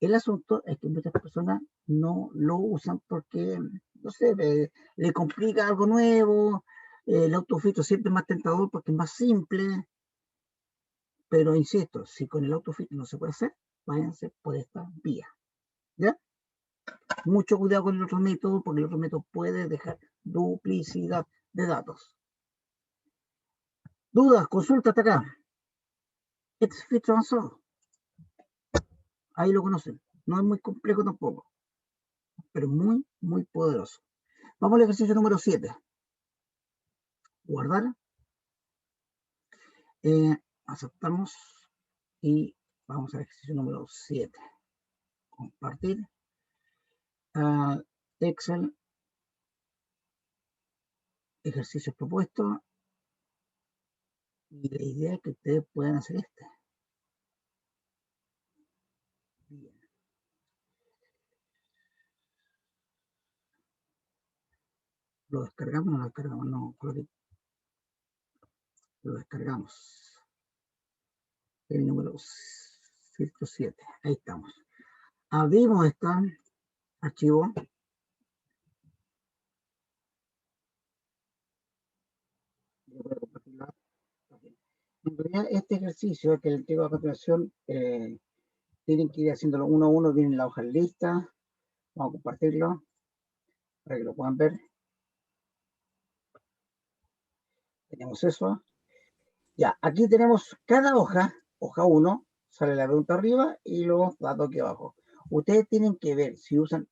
El asunto es que muchas personas no lo usan porque, no sé, le complica algo nuevo. El autofiltro siempre es más tentador porque es más simple. Pero insisto, si con el autofiltro no se puede hacer, váyanse por esta vía. ¿Ya? Mucho cuidado con el otro método, porque el otro método puede dejar duplicidad de datos. Dudas, consulta hasta acá. Este es filtro avanzado. Ahí lo conocen. No es muy complejo tampoco, pero muy, muy poderoso. Vamos al ejercicio número 7. Guardar. Aceptamos y vamos al ejercicio número 7. Compartir. Excel. Ejercicios propuestos. Y la idea es que ustedes puedan hacer este. Bien. ¿Lo descargamos o no lo descargamos? No, creo que lo descargamos. El número filtro 7. Ahí estamos. Abrimos este archivo. En realidad, este ejercicio que les digo a continuación, tienen que ir haciéndolo uno a uno, vienen la hoja lista. Vamos a compartirlo para que lo puedan ver. Tenemos eso. Ya, aquí tenemos cada hoja, hoja 1, sale la pregunta arriba y los datos aquí abajo. Ustedes tienen que ver si usan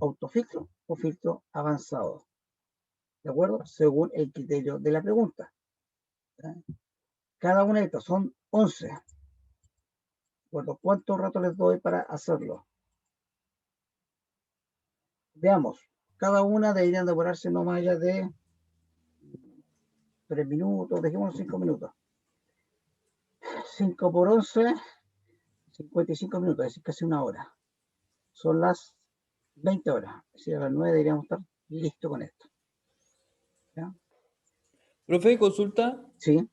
autofiltro o filtro avanzado. ¿De acuerdo? Según el criterio de la pregunta. ¿Ya? Cada una de estas son 11. ¿De acuerdo? ¿Cuánto rato les doy para hacerlo? Veamos. Cada una deberían demorarse no más allá de 3 minutos, dejémonos 5 minutos. 5 por 11, 55 minutos, es decir, casi una hora. Son las 20 horas. Es decir, a las 9 deberíamos estar listos con esto. ¿Ya? Profe, consulta. Sí.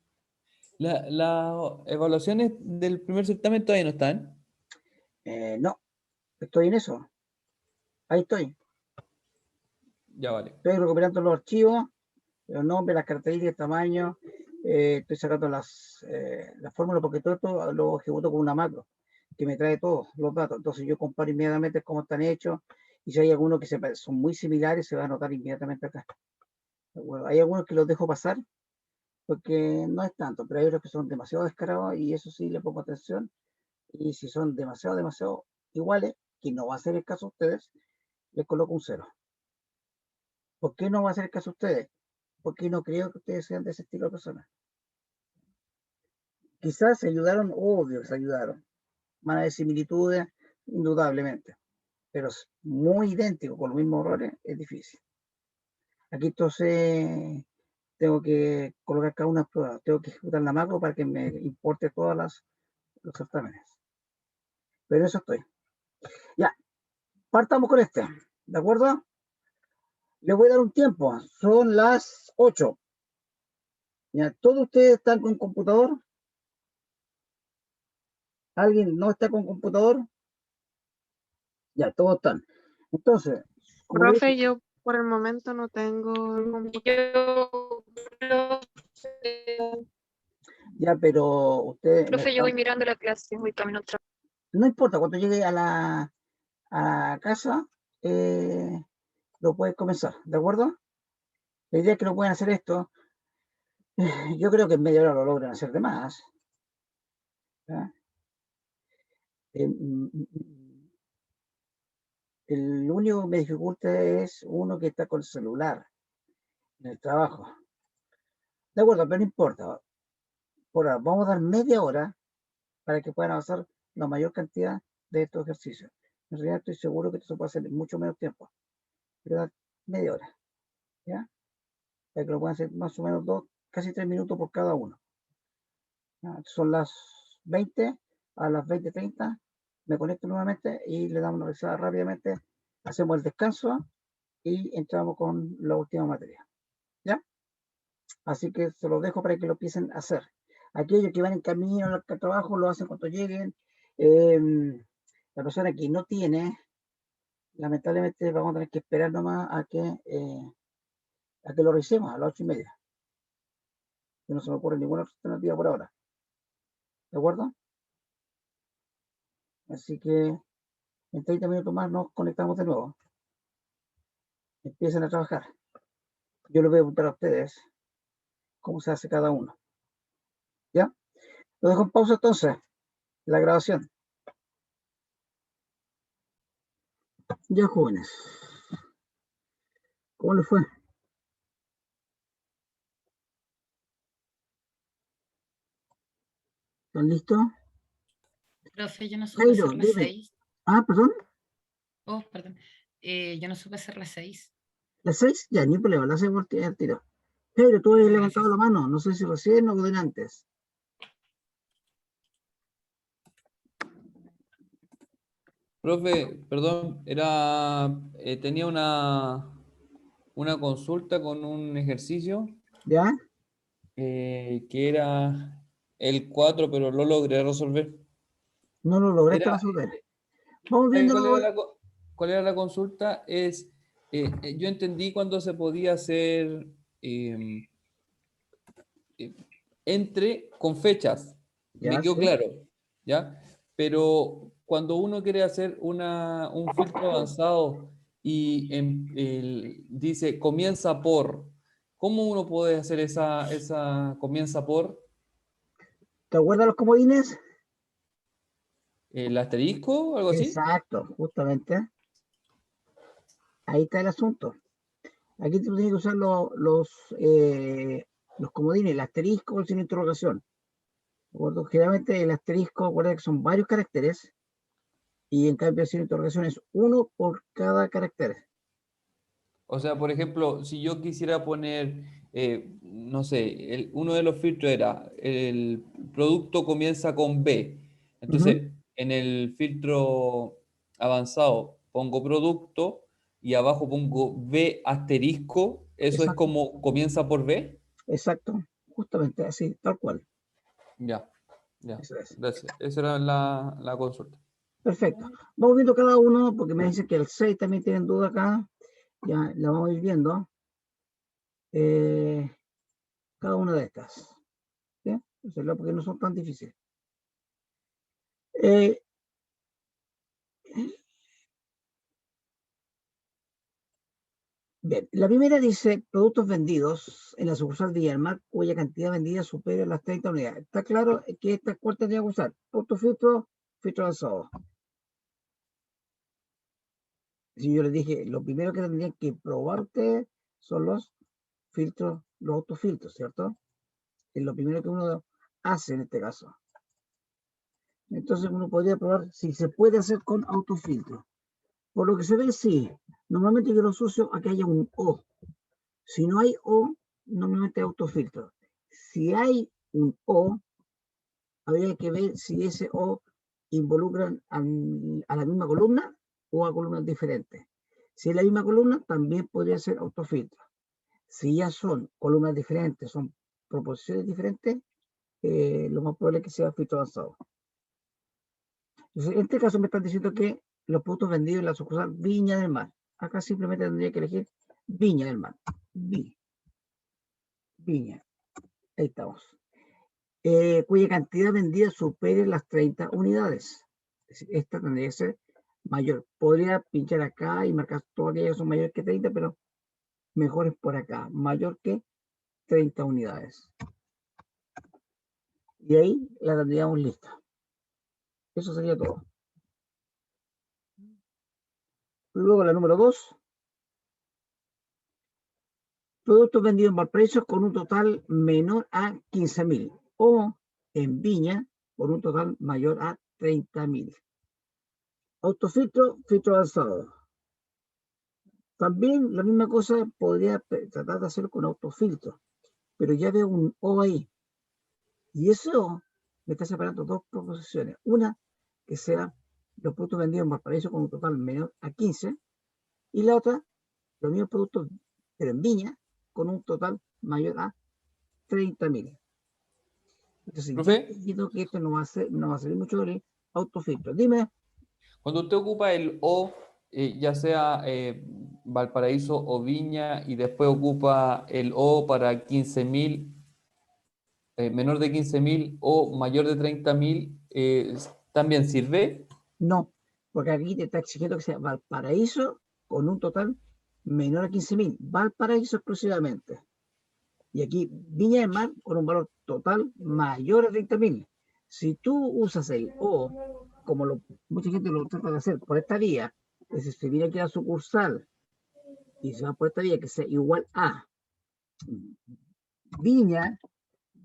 Las evaluaciones del primer certamen todavía no están. No, estoy en eso. Ahí estoy. Ya vale. Estoy recuperando los archivos, los nombres, las características, el tamaño. Estoy sacando las fórmulas porque todo esto lo ejecuto con una macro que me trae todos los datos. Entonces yo comparo inmediatamente cómo están hechos y si hay algunos que son muy similares se va a notar inmediatamente acá. Bueno, hay algunos que los dejo pasar porque no es tanto, pero hay otros que son demasiado descarados y eso sí le pongo atención. Y si son demasiado iguales, que no va a ser el caso de ustedes, les coloco un 0. ¿Por qué no va a ser el caso de ustedes? Porque no creo que ustedes sean de ese estilo de personas. Quizás se ayudaron, obvio que se ayudaron. Van a haber similitudes, indudablemente. Pero muy idéntico, con los mismos errores, es difícil. Aquí entonces tengo que colocar cada una prueba. Tengo que ejecutar la macro para que me importe todos los certámenes. Pero eso estoy. Ya, partamos con este. ¿De acuerdo? Les voy a dar un tiempo. Son las 8. Ya, ¿todos ustedes están con computador? ¿Alguien no está con computador? Ya, todos están. Entonces, como les Profe, dije, yo por el momento no tengo el computador. ya, pero ustedes Profe, yo voy mirando la clase, voy camino atrás. no importa, cuando llegue a la casa, lo puedes comenzar, ¿de acuerdo? La idea es que lo pueden hacer esto. Yo creo que en media hora lo logran hacer de más. ¿Ya? El único que me dificulta es uno que está con el celular en el trabajo. De acuerdo, pero no importa. Por ahora, vamos a dar media hora para que puedan avanzar la mayor cantidad de estos ejercicios. En realidad estoy seguro que esto se puede hacer en mucho menos tiempo. Pero dar media hora, ¿ya? Para que lo puedan hacer más o menos casi 3 minutos por cada uno. ¿Ya? Son las 20, a las 20:30 me conecto nuevamente y le damos una revisada rápidamente, hacemos el descanso y entramos con la última materia. ¿Ya? Así que se los dejo para que lo empiecen a hacer. Aquellos que van en camino al trabajo lo hacen cuando lleguen. La persona que no tiene, lamentablemente vamos a tener que esperar nomás a que lo revisemos a las 8:30. Que no se me ocurre ninguna otra alternativa por ahora. ¿De acuerdo? Así que en 30 minutos más nos conectamos de nuevo. Empiecen a trabajar. Yo les voy a preguntar a ustedes cómo se hace cada uno. ¿Ya? Lo dejo en pausa entonces, la grabación. Ya, jóvenes. ¿Cómo les fue? ¿Están listos? Profe, yo no supe Jairo, hacer las dime. 6. Perdón. Oh, perdón. Yo no supe hacer las 6. ¿Las 6? Ya, ni problema, las 6 al tiro. Jairo, tú habías levantado Gracias. la mano, no sé si recién o de antes. Profe, perdón, tenía una consulta con un ejercicio ¿Ya? que era el 4, pero lo logré resolver. No lo lograste Era, resolver. Vamos ¿sabe viéndolo. cuál era la consulta? Yo entendí cuando se podía hacer eh, entre con fechas, me Ya, quedó sí. claro, ¿ya? Pero cuando uno quiere hacer un filtro avanzado y dice comienza por, ¿cómo uno puede hacer esa comienza por ¿Te acuerdas los comodines? el asterisco o algo así? Exacto, justamente. Ahí está el asunto. Aquí tú tienes que usar los comodines, el asterisco o el signo de interrogación. ¿De acuerdo? Generalmente el asterisco, acuérdate que son varios caracteres, y en cambio el signo de interrogación es uno por cada carácter. O sea, por ejemplo, si yo quisiera poner, no sé, uno de los filtros era el producto comienza con B. Entonces, en el filtro avanzado pongo producto y abajo pongo B asterisco. ¿Eso es Exacto, como comienza por B? exacto, justamente así, tal cual. Ya, ya. Eso es. Gracias. Esa era la consulta. Perfecto. Vamos viendo cada uno, porque me dicen que el 6 también tienen duda acá. Ya la vamos a ir viendo. Cada una de estas. ¿Sí? Porque no son tan difíciles. Eh, Bien, la primera dice productos vendidos en la sucursal Villa del Mar cuya cantidad vendida supera las 30 unidades. Está claro que esta cuál tendría que usar. Producto filtro avanzado. Si yo les dije, lo primero que tendrían que probar ustedes son los filtros, los autofiltros, ¿cierto? Es lo primero que uno hace en este caso. Entonces uno podría probar si se puede hacer con autofiltro. Por lo que se ve, sí. Normalmente yo lo asocio a que haya un O. Si no hay O, normalmente autofiltro. Si hay un O, habría que ver si ese O involucra a la misma columna o a columnas diferentes. Si es la misma columna, también podría ser autofiltro. Si ya son columnas diferentes, son proposiciones diferentes, lo más probable es que sea filtro avanzado. Entonces, en este caso me están diciendo que los productos vendidos en la sucursal Viña del Mar. Acá simplemente tendría que elegir Viña del Mar. Viña. Ahí estamos. Cuya cantidad vendida supere las 30 unidades. Es decir, esta tendría que ser mayor. Podría pinchar acá y marcar todas aquellas que son mayores que 30, pero mejor es por acá. Mayor que 30 unidades. Y ahí la tendríamos lista. Eso sería todo. Luego la número 2. Productos vendidos en Valparaíso con un total menor a 15.000 o en Viña con un total mayor a 30.000. Autofiltro, filtro avanzado. También la misma cosa podría tratar de hacerlo con autofiltro, pero ya veo un O ahí. Y eso me está separando dos proposiciones. Una, que sea los productos vendidos en Valparaíso con un total menor a 15, y la otra, los mismos productos, pero en Viña, con un total mayor a 30.000. Entonces, ya Profe, entiendo que esto no va a salir mucho del autofiltro. Dime, cuando usted ocupa el O, ya sea Valparaíso o Viña, y después ocupa el O para 15.000, menor de 15.000 o mayor de 30.000, ¿también sirve? no, porque aquí te está exigiendo que sea Valparaíso con un total menor a 15.000. Valparaíso exclusivamente. Y aquí Viña del Mar con un valor total mayor a 30.000. Si tú usas el O, como mucha gente lo trata de hacer por esta vía, es decir, si viene aquí a la sucursal y se va por esta vía que sea igual a Viña,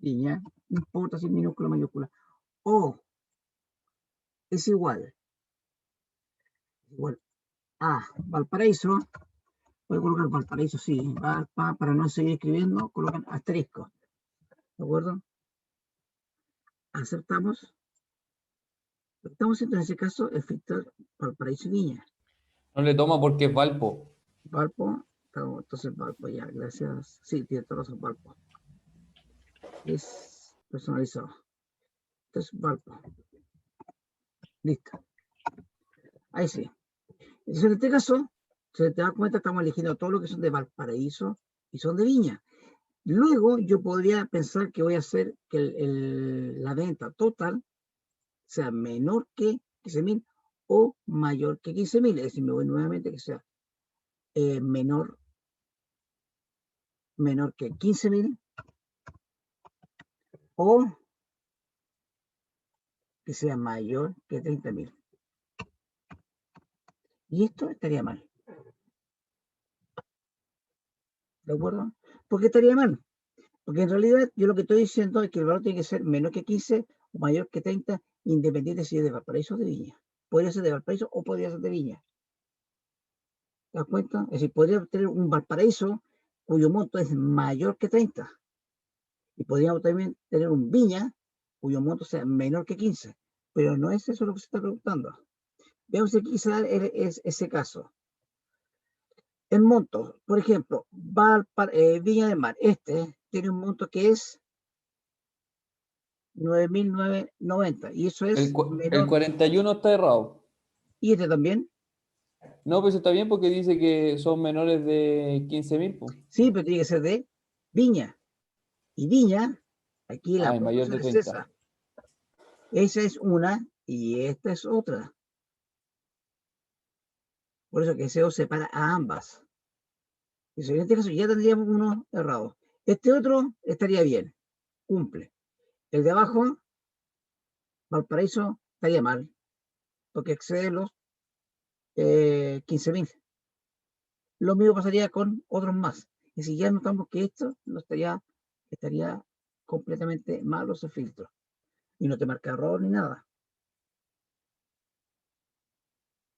no importa si es minúscula o mayúscula, O es igual a Valparaíso, voy a colocar Valparaíso, sí, para no seguir escribiendo, colocan asterisco, ¿de acuerdo? Aceptamos. Lo que estamos haciendo en ese caso es filtrar Valparaíso y Viña. No le toma porque es Valpo. Valpo, entonces Valpo ya, gracias. Sí, tiene toda razón, Valpo. Es personalizado. Entonces, Valpo. Listo. Ahí sí. Entonces, en este caso, se te da cuenta, estamos eligiendo todo lo que son de Valparaíso y son de Viña. Luego, yo podría pensar que voy a hacer que la venta total sea menor que 15.000 o mayor que 15.000. Es decir, me voy nuevamente que sea menor que 15.000 o que sea mayor que 30.000. Y esto estaría mal. ¿De acuerdo? ¿Por qué estaría mal? Porque en realidad yo lo que estoy diciendo es que el valor tiene que ser menor que 15 o mayor que 30, independiente si es de Valparaíso o de Viña. Podría ser de Valparaíso o podría ser de Viña. ¿Te das cuenta? Es decir, podría tener un Valparaíso cuyo monto es mayor que 30. Y podríamos también tener un Viña cuyo monto sea menor que 15. Pero no es eso lo que se está preguntando. Veamos si quizás es ese caso. En montos, por ejemplo, Viña del Mar, tiene un monto que es 9.990 y eso es El menor. 41 está errado. Y este también, No, pues está bien porque dice que son menores de 15.000, pues. sí, pero tiene que ser de Viña. Y Viña, aquí la Ah, mayor de proporción es 30. esa. Esa es una y esta es otra. Por eso que SEO separa a ambas. Y en este caso ya tendríamos uno errado. Este otro estaría bien, cumple. El de abajo, Valparaíso, estaría mal, porque excede los 15.000. Lo mismo pasaría con otros más. Y si ya notamos que esto no estaría completamente malo ese filtro. Y no te marca error ni nada.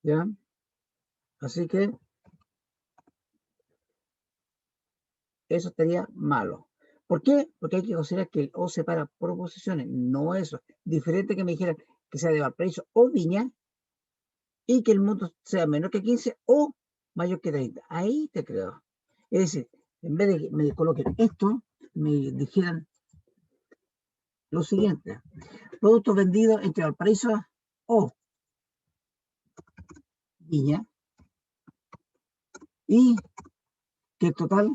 ¿Ya? Así que eso estaría malo. ¿Por qué? Porque hay que considerar que el O separa proposiciones, no eso. Diferente que me dijeran que sea de Valparaíso o Viña y que el monto sea menor que 15 o mayor que 30. Ahí te creo. Es decir, en vez de que me coloquen esto, me dijeran lo siguiente: productos vendidos entre Valparaíso o Viña y que el total,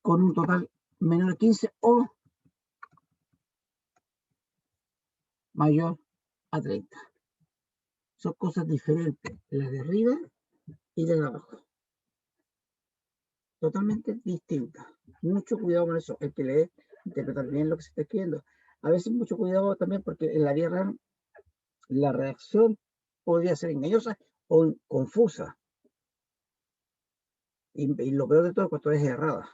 con un total menor de 15 o mayor a 30. Son cosas diferentes, las de arriba y las de abajo. Totalmente distintas. Mucho cuidado con eso. Hay que leer, interpretar bien lo que se está escribiendo. A veces mucho cuidado también porque en la vida real la reacción podría ser engañosa o confusa. Y lo peor de todo es cuando es errada.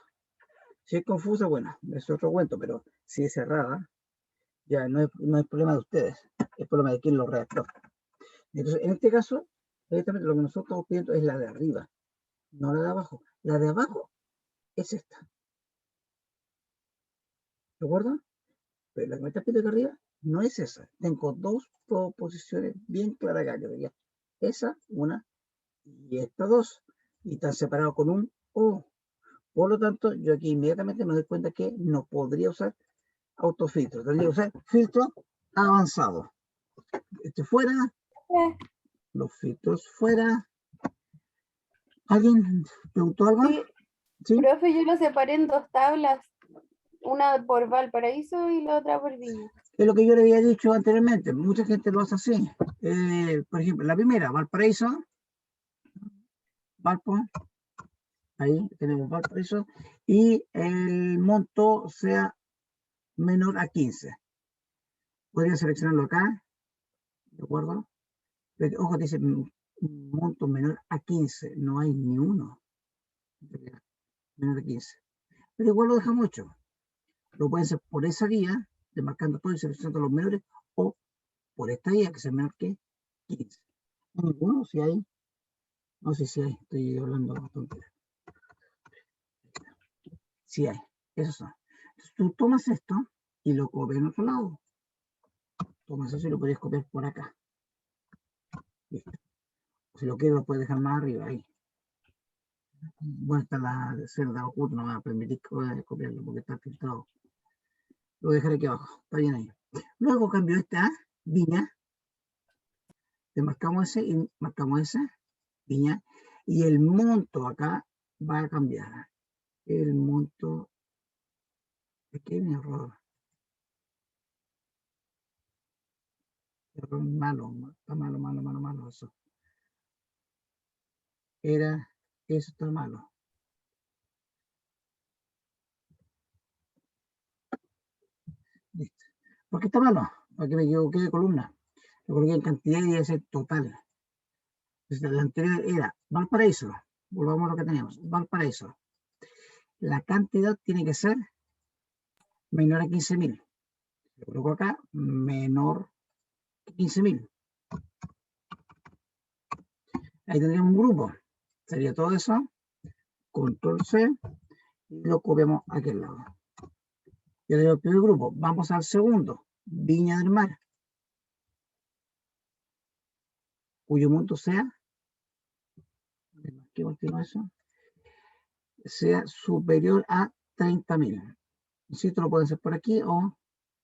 Si es confusa, bueno, es otro cuento, pero si es errada, ya no es problema de ustedes, es problema de quien lo redactó. Entonces, en este caso, directamente lo que nosotros estamos pidiendo es la de arriba, no la de abajo. La de abajo es esta. ¿De acuerdo? Pero la que me está pidiendo acá arriba no es esa. Tengo dos proposiciones bien claras acá. Que diría esa, una, y estas dos. Y están separados con un O. Por lo tanto, yo aquí inmediatamente me doy cuenta que no podría usar autofiltro. Tendría que usar filtro avanzado. Este fuera, los filtros fuera. ¿Alguien preguntó algo? Sí, ¿Sí? profe, yo lo separé en dos tablas, una por Valparaíso y la otra por Viña. Es lo que yo le había dicho anteriormente. Mucha gente lo hace así. Por ejemplo, la primera, Valparaíso. Valpo. Ahí tenemos Valparaíso. Y el monto sea menor a 15. Podría seleccionarlo acá. ¿De acuerdo? Pero, ojo, dice monto menor a 15. No hay ni uno. Menor a 15. Pero igual lo dejamos hecho. Lo pueden hacer por esa guía, demarcando todo y seleccionando los menores, o por esta guía que se menor que 15. Ninguno, si hay. No sé si hay, estoy hablando tonterías. Si hay, esos son. Entonces tú tomas esto y lo copias en otro lado. Tomas eso y lo puedes copiar por acá. Listo. Si lo quieres, lo puedes dejar más arriba ahí. Bueno, está la celda oculta, no me va a permitir copiarlo porque está filtrado. Lo voy a dejar aquí abajo, está bien ahí. Luego cambio esta a Viña. Le marcamos ese y marcamos ese, Viña. Y el monto acá va a cambiar. El monto. Pequeño error. Error malo, está malo, malo, malo, malo eso. Eso está malo. Listo. ¿Por qué está malo? Porque me equivoqué de columna. Lo coloqué en cantidad y debe ser total. Entonces, la anterior era Valparaíso. Volvamos a lo que teníamos. Valparaíso. La cantidad tiene que ser menor a 15.000. Lo coloco acá, menor que 15.000. Ahí tendríamos un grupo. Sería todo eso. Control C. Y lo copiamos a aquel lado. Ya tenemos el primer grupo. Vamos al segundo. Viña del Mar. Cuyo monto sea. ¿Qué último eso? Sea superior a 30.000. Insisto, lo pueden hacer por aquí o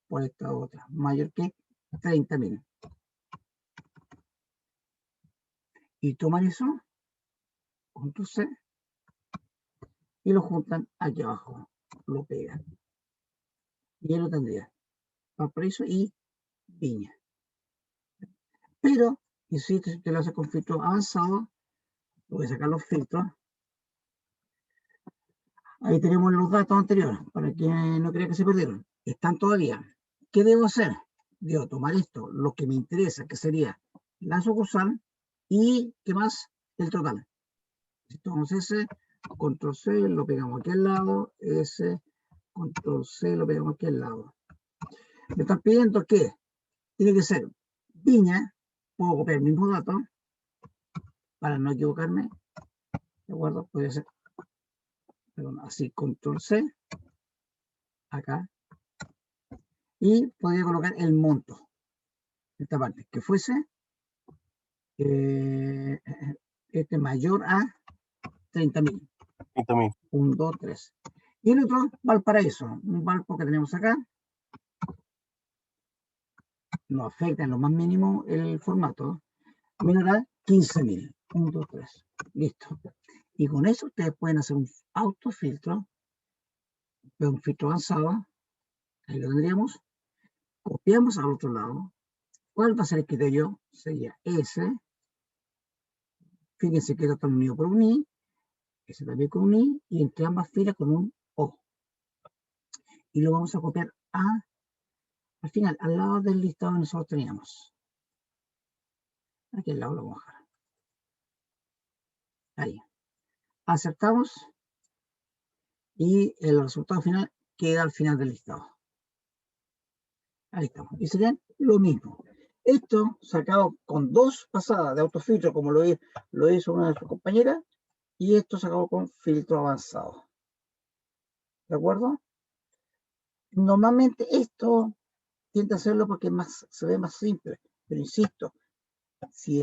por esta otra. Mayor que 30.000. Y toman eso. Control C. Y lo juntan aquí abajo. Lo pegan. Y ya lo tendría. Valparaíso y Viña. Pero, insisto, si usted lo hace con filtro avanzado, voy a sacar los filtros. Ahí tenemos los datos anteriores, para que no crea que se perdieron. Están todavía. ¿Qué debo hacer? Debo tomar esto, lo que me interesa, que sería la sucursal, y ¿qué más? El total. Entonces ese, control C, lo pegamos aquí al lado, ese, control C, lo pegamos aquí al lado. Me están pidiendo que tiene que ser Viña, puedo copiar el mismo dato, para no equivocarme, ¿de acuerdo? Puede ser, perdón, así, control C, acá, y podría colocar el monto, esta parte, que fuese este mayor a 30.000. 30.000. 1, 2, 3. Y el otro, Valparaíso, un Valpo que tenemos acá. No afecta en lo más mínimo el formato. Menor a 15.000. 1, 2, 3. Listo. Y con eso ustedes pueden hacer un autofiltro, un filtro avanzado. Ahí lo tendríamos. Copiamos al otro lado. ¿Cuál va a ser el criterio? Sería ese. Fíjense que está unido por un I. Ese también con un I. Y entre ambas filas con un O. Y lo vamos a copiar al final, al lado del listado que nosotros teníamos. Aquí al lado lo vamos a dejar. Ahí. Aceptamos y el resultado final queda al final del listado. Ahí estamos. Y serían lo mismo. Esto sacado con 2 pasadas de autofiltro, como lo hizo una de sus compañeras, y esto sacado con filtro avanzado. ¿De acuerdo? Normalmente esto tiende a hacerlo porque se ve más simple, pero insisto, si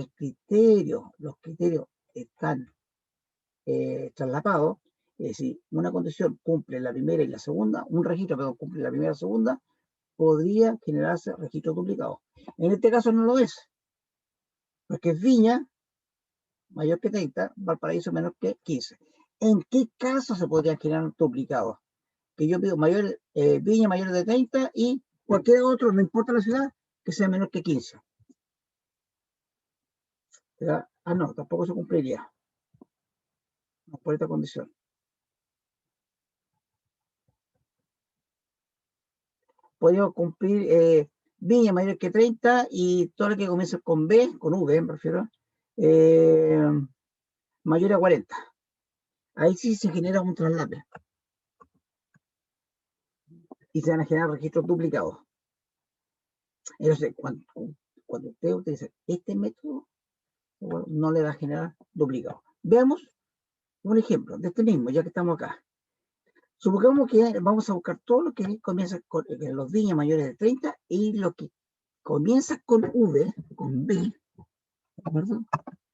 los criterios están traslapados, es decir, una condición cumple la primera y la segunda, un registro, perdón, cumple la primera y la segunda, podría generarse registros duplicados. En este caso no lo es, porque es Viña mayor que 30, Valparaíso menor que 15. ¿En qué caso se podrían generar duplicados? Que yo pido Viña mayor de 30 y cualquier otro, no importa la ciudad, que sea menor que 15. No, tampoco se cumpliría. No, por esta condición. Podríamos cumplir Viña mayor que 30 y todo lo que comience con B, con V, me refiero, mayor a 40. Ahí sí se genera un traslape. Y se van a generar registros duplicados. Entonces, cuando usted utiliza este método, no le va a generar duplicados. Veamos un ejemplo de este mismo, ya que estamos acá. Supongamos que vamos a buscar todo lo que comienza con los Viñas mayores de 30 y lo que comienza con V, con B, ¿de acuerdo?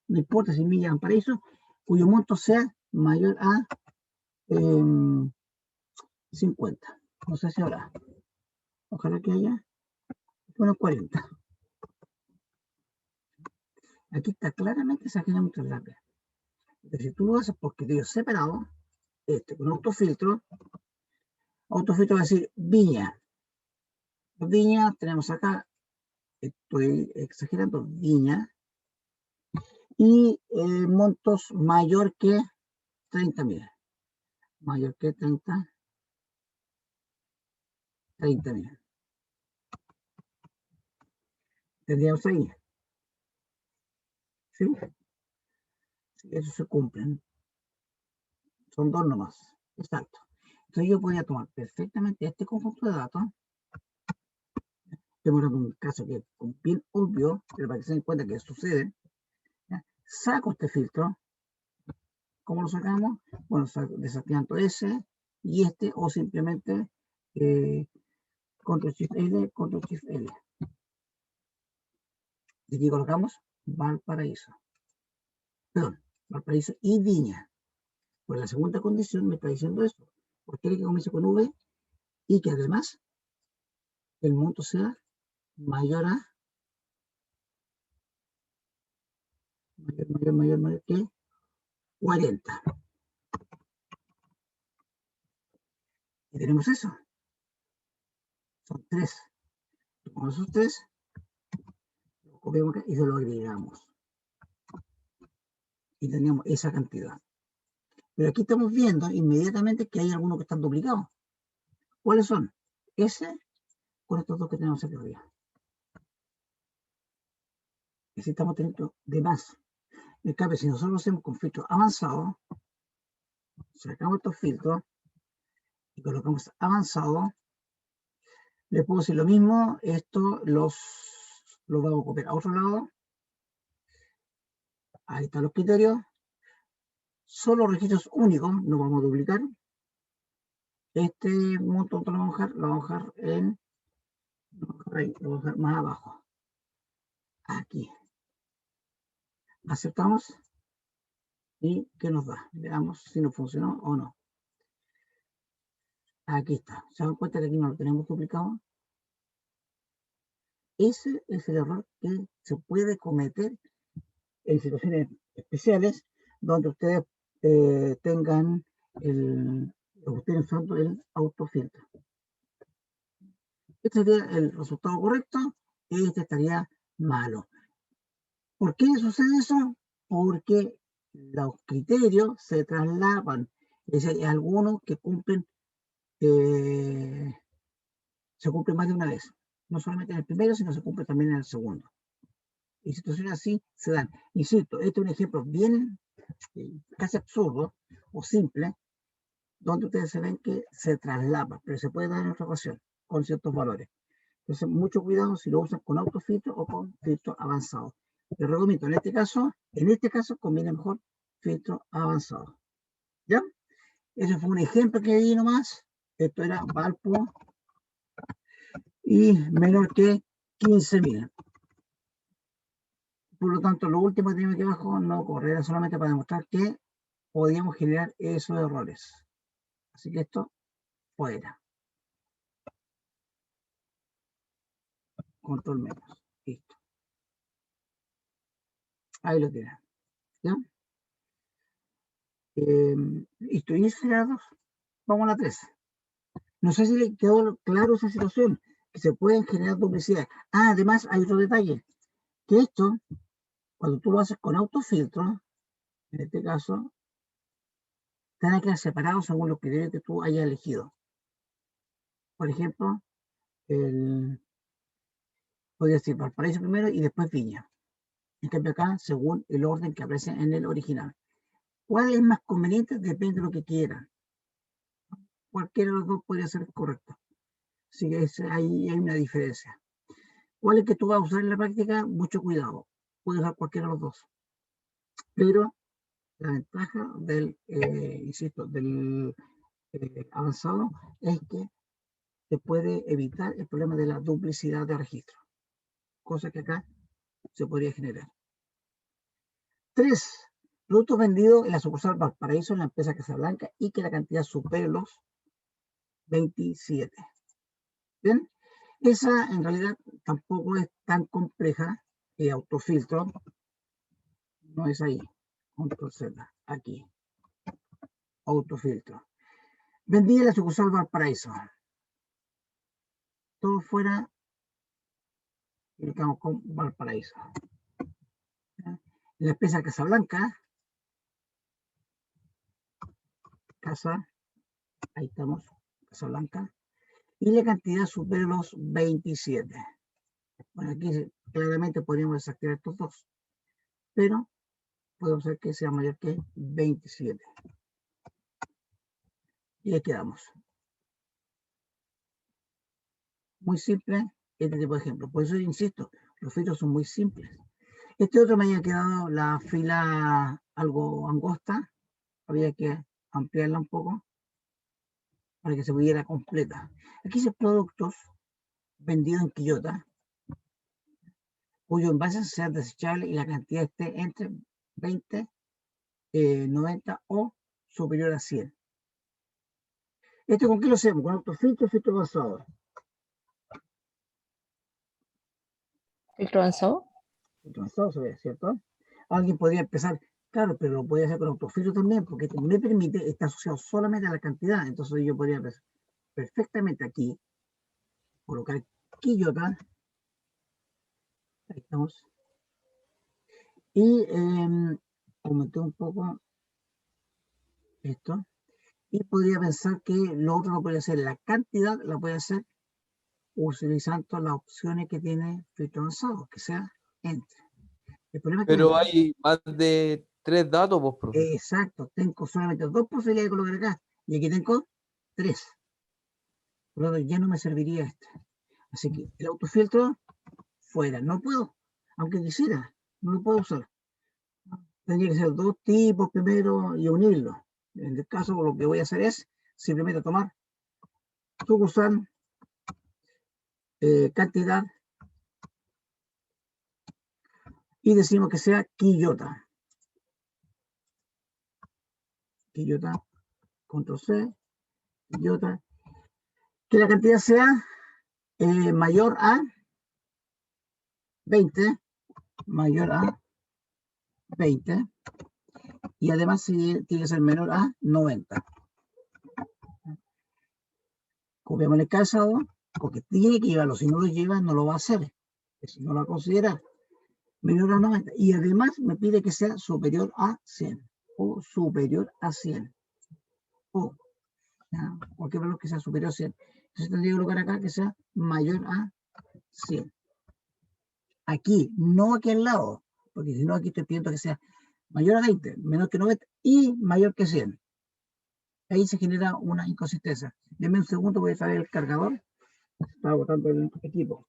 No importa si Viña Valparaíso, cuyo monto sea mayor a 50. No sé si habrá. Ojalá que haya. Bueno, 40. Aquí está claramente se genera un traslape. Entonces, si tú lo haces por criterios separados, con autofiltro va a decir Viña. Viña, tenemos acá, estoy exagerando, Viña, y montos mayor que 30.000. Mayor que 30.000. Tendríamos ahí. ¿Sí? Eso se cumplen. Son 2 nomás. Exacto. Entonces yo podría tomar perfectamente este conjunto de datos. Tengo un caso que es bien obvio, pero para que se den cuenta que sucede. ¿Ya? Saco este filtro. ¿Cómo lo sacamos? Bueno, desactivando ese y o simplemente Ctrl-Shift-L, Ctrl-Shift-L. Y aquí colocamos Valparaíso. Perdón, Valparaíso y Viña. Pues la segunda condición me está diciendo esto. Porque quiere que comience con V y que además el monto sea mayor a mayor que 40. Y tenemos eso. Son 3. Tomamos esos 3, lo copiamos acá y se lo agregamos. Y teníamos esa cantidad. Pero aquí estamos viendo inmediatamente que hay algunos que están duplicados. ¿Cuáles son? Ese con estos 2 que tenemos aquí arriba. Necesitamos tener de más. En cambio, si nosotros lo hacemos con filtros avanzados, sacamos estos filtros y colocamos avanzado, les puedo decir lo mismo. Esto los vamos a copiar a otro lado. Ahí están los criterios. Solo registros únicos, no vamos a duplicar. Este monto lo vamos a dejar lo vamos a dejar más abajo. Aquí. Aceptamos. ¿Y qué nos da? Veamos si nos funcionó o no. Aquí está. ¿Se dan cuenta que aquí no lo tenemos duplicado? Ese es el error que se puede cometer en situaciones especiales donde ustedes estén usando el autofiltro. Este sería el resultado correcto y este estaría malo. ¿Por qué sucede eso? Porque los criterios se traslapan. Es decir, hay algunos que se cumplen más de una vez. No solamente en el primero, sino se cumple también en el segundo. Y situaciones así se dan. Insisto, este es un ejemplo bien casi absurdo o simple, donde ustedes se ven que se traslapa, pero se puede dar en otra ocasión con ciertos valores. Entonces, mucho cuidado si lo usan con autofiltro o con filtro avanzado. Les recomiendo, en este caso conviene mejor filtro avanzado. ¿Ya? Ese fue un ejemplo que di nomás. Esto era Valpo y menor que 15.000. Por lo tanto, lo último que tenemos aquí abajo no corre, era solamente para demostrar que podíamos generar esos errores. Así que esto fuera. Control menos. Listo. Ahí lo tienen. ¿Ya? Listo. Y cerrados. Vamos a la 3. No sé si le quedó claro esa situación, que se pueden generar duplicidades. Ah, además hay otro detalle, que esto, cuando tú lo haces con autofiltro, en este caso, tienen que quedar separados según los criterios que tú hayas elegido. Por ejemplo, podría decir Valparaíso primero y después Viña. En cambio acá, según el orden que aparece en el original. ¿Cuál es más conveniente? Depende de lo que quieran. Cualquiera de los dos podría ser correcto. Así que ahí hay una diferencia. ¿Cuál es que tú vas a usar en la práctica? Mucho cuidado. Puedes usar cualquiera de los dos. Pero la ventaja del, insisto, del avanzado es que te puede evitar el problema de la duplicidad de registro. Cosa que acá se podría generar. 3. Productos vendidos en la sucursal Valparaíso en la empresa Casablanca y que la cantidad supere los 27. Bien, esa en realidad tampoco es tan compleja. Autofiltro no es ahí. Control Z, aquí. Autofiltro. Vendí en la sucursal Valparaíso. Todo fuera. Y estamos con Valparaíso. ¿Ya? La empresa Casablanca. Ahí estamos. Casablanca. Y la cantidad supera los 27. Bueno, aquí claramente podríamos desactivar estos dos, pero podemos hacer que sea mayor que 27. Y ahí quedamos. Muy simple este tipo de ejemplo. Por eso insisto, los filtros son muy simples. Este otro me había quedado la fila algo angosta. Había que ampliarla un poco para que se pudiera completa. Aquí dice productos vendidos en Quillota, cuyo envase sea desechable y la cantidad esté entre 20, 90 o superior a 100. ¿Esto con qué lo hacemos? Con autofiltro o filtro avanzado. ¿Filtro avanzado? Filtro avanzado se ve, ¿cierto? Alguien podría empezar, claro, pero lo podría hacer con autofiltro también, porque como me permite, está asociado solamente a la cantidad. Entonces yo podría empezar perfectamente aquí, colocar Quillota. Ahí estamos. Y aumenté un poco esto. Y podría pensar que lo otro lo puede hacer, la cantidad la puede hacer utilizando las opciones que tiene filtro avanzado, que sea entre. El problema es que Pero hay más de 3 datos, pues, profe. exacto, tengo solamente 2 posibilidades de colocar acá, y aquí tengo 3. Por lo tanto, ya no me serviría este. Así que el autofiltro, fuera. No puedo, aunque quisiera, no lo puedo usar. Tendría que ser 2 tipos primero y unirlos. En este caso, lo que voy a hacer es simplemente tomar sucursal, cantidad, y decimos que sea Quillota. Quillota, control C, Quillota. Que la cantidad sea mayor a 20, mayor a 20, y además tiene que ser menor a 90. Copiamos el calzado, porque tiene que llevarlo, si no lo lleva no lo va a hacer, si no lo va a considerar. Menor a 90, y además me pide que sea superior a 100, o superior a 100, o ¿ya? Cualquier valor que sea superior a 100. Entonces tendría que colocar acá que sea mayor a 100. Aquí, no aquí al lado, porque si no aquí estoy pidiendo que sea mayor a 20, menor que 90 y mayor que 100. Ahí se genera una inconsistencia. Deme un segundo, voy a traer el cargador. Está botando el equipo.